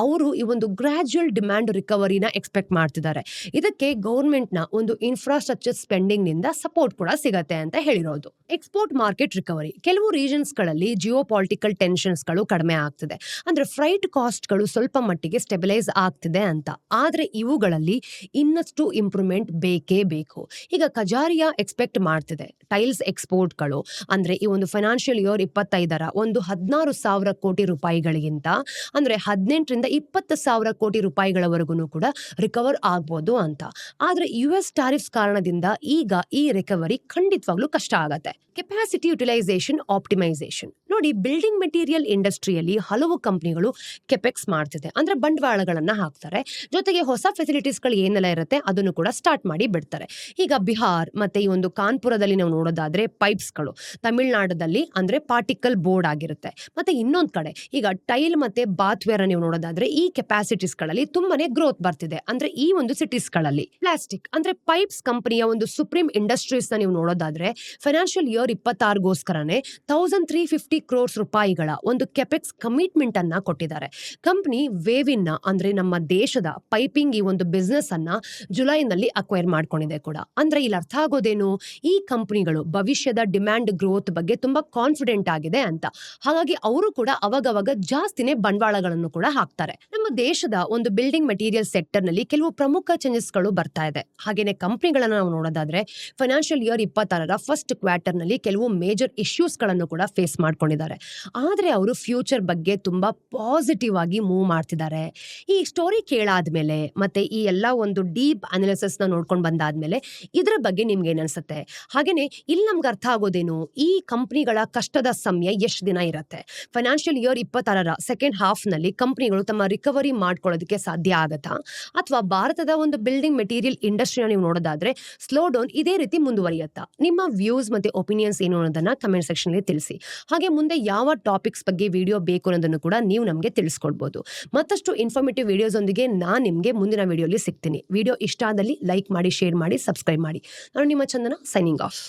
ಅವರು ಈ ಒಂದು ಗ್ರಾಜುವಲ್ ಡಿಮ್ಯಾಂಡ್ ರಿಕವರಿನ ಎಕ್ಸ್ಪೆಕ್ಟ್ ಮಾಡ್ತಿದ್ದಾರೆ. ಇದಕ್ಕೆ ಗವರ್ಮೆಂಟ್ ನ ಒಂದು ಇನ್ಫ್ರಾಸ್ಟ್ರಕ್ಚರ್ ಸ್ಪೆಂಡಿಂಗ್ ನಿಂದ ಸಪೋರ್ಟ್ ಕೂಡ ಸಿಗತ್ತೆ ಅಂತ ಹೇಳಿರೋದು. ಎಕ್ಸ್ಪೋರ್ಟ್ ಮಾರ್ಕೆಟ್ ರಿಕವರಿ, ಕೆಲವು ರೀಜನ್ಸ್ ಗಳಲ್ಲಿ ಜಿಯೋ ಪಾಲಿಟಿಕಲ್ ಟೆನ್ಷನ್ಸ್ ಗಳು ಕಡಿಮೆ ಆಗ್ತಿದೆ, ಅಂದ್ರೆ ಫ್ರೈಟ್ ಕಾಸ್ಟ್ ಗಳು ಸ್ವಲ್ಪ ಮಟ್ಟಿಗೆ ಸ್ಟೆಬಿಲೈಸ್ ಆಗ್ತಿದೆ ಅಂತ. ಆದ್ರೆ ಇವುಗಳಲ್ಲಿ ಇನ್ನಷ್ಟು ಇಂಪ್ರೂವ್ಮೆಂಟ್ ಬೇಕೇ ಬೇಕು. ಈಗ ಕಜಾರಿಯಾ ಎಕ್ಸ್ಪೆಕ್ಟ್ ಮಾಡ್ತಿದೆ ಟೈಲ್ಸ್ ಎಕ್ಸ್ಪೋರ್ಟ್ಗಳು ಅಂದ್ರೆ ಈ ಒಂದು ಫೈನಾನ್ಷಿಯಲ್ ಇಯರ್ 25ರ ಒಂದು 16,000 ಕೋಟಿ ರೂಪಾಯಿಗಳಿಗಿಂತ ಅಂದ್ರೆ 18ರಿಂದ 20,000 ಕೋಟಿ ರೂಪಾಯಿಗಳವರೆಗೂ ಕೂಡ ರಿಕವರ್ ಆಗ್ಬೋದು ಅಂತ. ಆದ್ರೆ US ಟ್ಯಾರಿಫ್ಸ್ ಕಾರಣದಿಂದ ಈಗ ಈ ರಿಕವರಿ ಖಂಡಿತವಾಗ್ಲೂ ಕಷ್ಟ ಆಗತ್ತೆ. ಕೆಪಾಸಿಟಿ ಯುಟಿಲೈಸೇಷನ್ ಆಪ್ಟಿಮೈಸೇಷನ್ ನೋಡಿ, ಬಿಲ್ಡಿಂಗ್ ಮೆಟೀರಿಯಲ್ ಇಂಡಸ್ಟ್ರಿಯಲ್ಲಿ ಹಲವು ಕಂಪನಿಗಳು ಕೆಪೆಕ್ಸ್ ಮಾಡ್ತಿದೆ, ಅಂದ್ರೆ ಬಂಡವಾಳಗಳನ್ನ ಹಾಕ್ತಾರೆ, ಜೊತೆಗೆ ಹೊಸ ಫೆಸಿಲಿಟೀಸ್ ಗಳು ಏನೆಲ್ಲ ಇರುತ್ತೆ ಅದನ್ನು ಕೂಡ ಸ್ಟಾರ್ಟ್ ಮಾಡಿ ಬಿಡ್ತಾರೆ. ಈಗ ಬಿಹಾರ್ ಮತ್ತೆ ಈ ಒಂದು ಕಾನ್ಪುರದಲ್ಲಿ ನಾವು ನೋಡೋದಾದ್ರೆ ಪೈಪ್ಸ್ ಗಳು, ತಮಿಳುನಾಡದಲ್ಲಿ ಅಂದ್ರೆ ಪಾರ್ಟಿಕಲ್ ಬೋರ್ಡ್ ಆಗಿರುತ್ತೆ, ಮತ್ತೆ ಇನ್ನೊಂದ್ ಕಡೆ ಈಗ ಟೈಲ್ ಮತ್ತೆ ಬಾತ್ವೇರ್ ನೀವು ನೋಡೋದಾದ್ರೆ ಈ ಕೆಪಾಸಿಟೀಸ್ ಗಳಲ್ಲಿ ತುಂಬಾನೇ ಗ್ರೋತ್ ಬರ್ತಿದೆ. ಅಂದ್ರೆ ಈ ಒಂದು ಸಿಟೀಸ್ ಗಳಲ್ಲಿ ಪ್ಲಾಸ್ಟಿಕ್ ಅಂದ್ರೆ ಪೈಪ್ಸ್ ಕಂಪನಿಯ ಒಂದು ಸುಪ್ರೀಂ ಇಂಡಸ್ಟ್ರೀಸ್ ನ ನೀವು ನೋಡೋದಾದ್ರೆ ಫೈನಾನ್ಷಿಯಲ್ ಇಯರ್ 26ಗೋಸ್ಕರನೇ 1350 ಕ್ರೋರ್ಸ್ ರೂಪಾಯಿಗಳ ಒಂದು ಕೆಪೆಕ್ಸ್ ಕಮಿಟ್ಮೆಂಟ್ ಅನ್ನ ಕೊಟ್ಟಿದ್ದಾರೆ. ಕಂಪನಿ ವೇವಿನ್ ನ ಅಂದ್ರೆ ನಮ್ಮ ದೇಶದ ಪೈಪಿಂಗ್ ಈ ಒಂದು ಬಿಸ್ನೆಸ್ ಅನ್ನ ಜುಲೈನಲ್ಲಿ ಅಕ್ವೈರ್ ಮಾಡ್ಕೊಂಡಿದೆ ಕೂಡ. ಅಂದ್ರೆ ಇಲ್ಲಿ ಅರ್ಥ ಆಗೋದೇನು, ಈ ಕಂಪನಿಗಳು ಭವಿಷ್ಯದ ಡಿಮ್ಯಾಂಡ್ ಗ್ರೋತ್ ಬಗ್ಗೆ ತುಂಬಾ ಕಾನ್ಫಿಡೆಂಟ್ ಆಗಿದೆ ಅಂತ. ಹಾಗಾಗಿ ಅವರು ಕೂಡ ಅವಾಗವಾಗ ಜಾಸ್ತಿನೇ ಬಂಡವಾಳಗಳನ್ನು ಕೂಡ ಹಾಕ್ತಾರೆ. ನಮ್ಮ ದೇಶದ ಒಂದು ಬಿಲ್ಡಿಂಗ್ ಮೆಟೀರಿಯಲ್ ಸೆಕ್ಟರ್ ನಲ್ಲಿ ಕೆಲವು ಪ್ರಮುಖ ಚೇಂಜಸ್ ಗಳು ಬರ್ತಾ ಇದೆ. ಹಾಗೇನೆ ಕಂಪನಿಗಳನ್ನ ನಾವು ನೋಡೋದಾದ್ರೆ ಫೈನಾನ್ಷಿಯಲ್ ಇಯರ್ 26ರ ಫಸ್ಟ್ ಕ್ವಾರ್ಟರ್ ನಲ್ಲಿ ಕೆಲವು ಮೇಜರ್ ಇಶ್ಯೂಸ್ ಗಳನ್ನು ಕೂಡ ಫೇಸ್ ಮಾಡ್ಕೊಂಡಿದೆ ಮಾಡ್ಕೊಂಡಿದ್ದಾರೆ. ಆದ್ರೆ ಅವರು ಫ್ಯೂಚರ್ ಬಗ್ಗೆ ತುಂಬಾ ಪಾಸಿಟಿವ್ ಆಗಿ ಮೂವ್ ಮಾಡ್ತಿದ್ದಾರೆ. ಈ ಸ್ಟೋರಿ ಕೇಳಾದ್ಮೇಲೆ ಮತ್ತೆ ಈ ಎಲ್ಲಾ ಒಂದು ಡೀಪ್ ಅನಾಲಿಸಿಸ್ ನ ನೋಡ್ಕೊಂಡು ಬಂದಾದ್ಮೇಲೆ ಇದ್ರ ಬಗ್ಗೆ ನಿಮ್ಗೆ ಏನ್ ಅನ್ಸುತ್ತೆ? ಹಾಗೇನೆ ಇಲ್ಲಿ ನಮ್ಗೆ ಅರ್ಥ ಆಗೋದೇನು, ಈ ಕಂಪನಿಗಳ ಕಷ್ಟದ ಸಮಯ ಎಷ್ಟು ದಿನ ಇರತ್ತೆ? ಫೈನಾನ್ಷಿಯಲ್ ಇಯರ್ 26ರ ಸೆಕೆಂಡ್ ಹಾಫ್ ನಲ್ಲಿ ಕಂಪನಿಗಳು ತಮ್ಮ ರಿಕವರಿ ಮಾಡ್ಕೊಳ್ಳೋದಕ್ಕೆ ಸಾಧ್ಯ ಆಗತ್ತಾ, ಅಥವಾ ಭಾರತದ ಒಂದು ಬಿಲ್ಡಿಂಗ್ ಮೆಟೀರಿಯಲ್ ಇಂಡಸ್ಟ್ರಿನ ನೀವು ನೋಡೋದಾದ್ರೆ ಸ್ಲೋ ಡೌನ್ ಇದೇ ರೀತಿ ಮುಂದುವರಿಯತ್ತಾ? ನಿಮ್ಮ ವ್ಯೂಸ್ ಮತ್ತೆ ಒಪಿನಿಯನ್ಸ್ ಏನು ಅನ್ನೋದನ್ನ ಕಮೆಂಟ್ ಸೆಕ್ಷನ್ ಅಲ್ಲಿ ತಿಳಿಸಿ. ಹಾಗೆ ಮುಂದೆ ಯಾವ ಟಾಪಿಕ್ಸ್ ಬಗ್ಗೆ ವಿಡಿಯೋ ಬೇಕು ಅನ್ನೋದನ್ನು ಕೂಡ ನೀವು ನಮಗೆ ತಿಳಿಸ್ಕೊಡ್ಬೋದು. ಮತ್ತಷ್ಟು ಇನ್ಫಾರ್ಮೇಟಿವ್ ವಿಡಿಯೋಸ್ ಒಂದಿಗೆ ನಾನು ನಿಮ್ಗೆ ಮುಂದಿನ ವಿಡಿಯೋಲಿ ಸಿಗ್ತೀನಿ. ವಿಡಿಯೋ ಇಷ್ಟ ಆದಲ್ಲಿ ಲೈಕ್ ಮಾಡಿ, ಶೇರ್ ಮಾಡಿ, ಸಬ್ಸ್ಕ್ರೈಬ್ ಮಾಡಿ. ನಾನು ನಿಮ್ಮ ಚಂದನ, ಸೈನಿಂಗ್ ಆಫ್.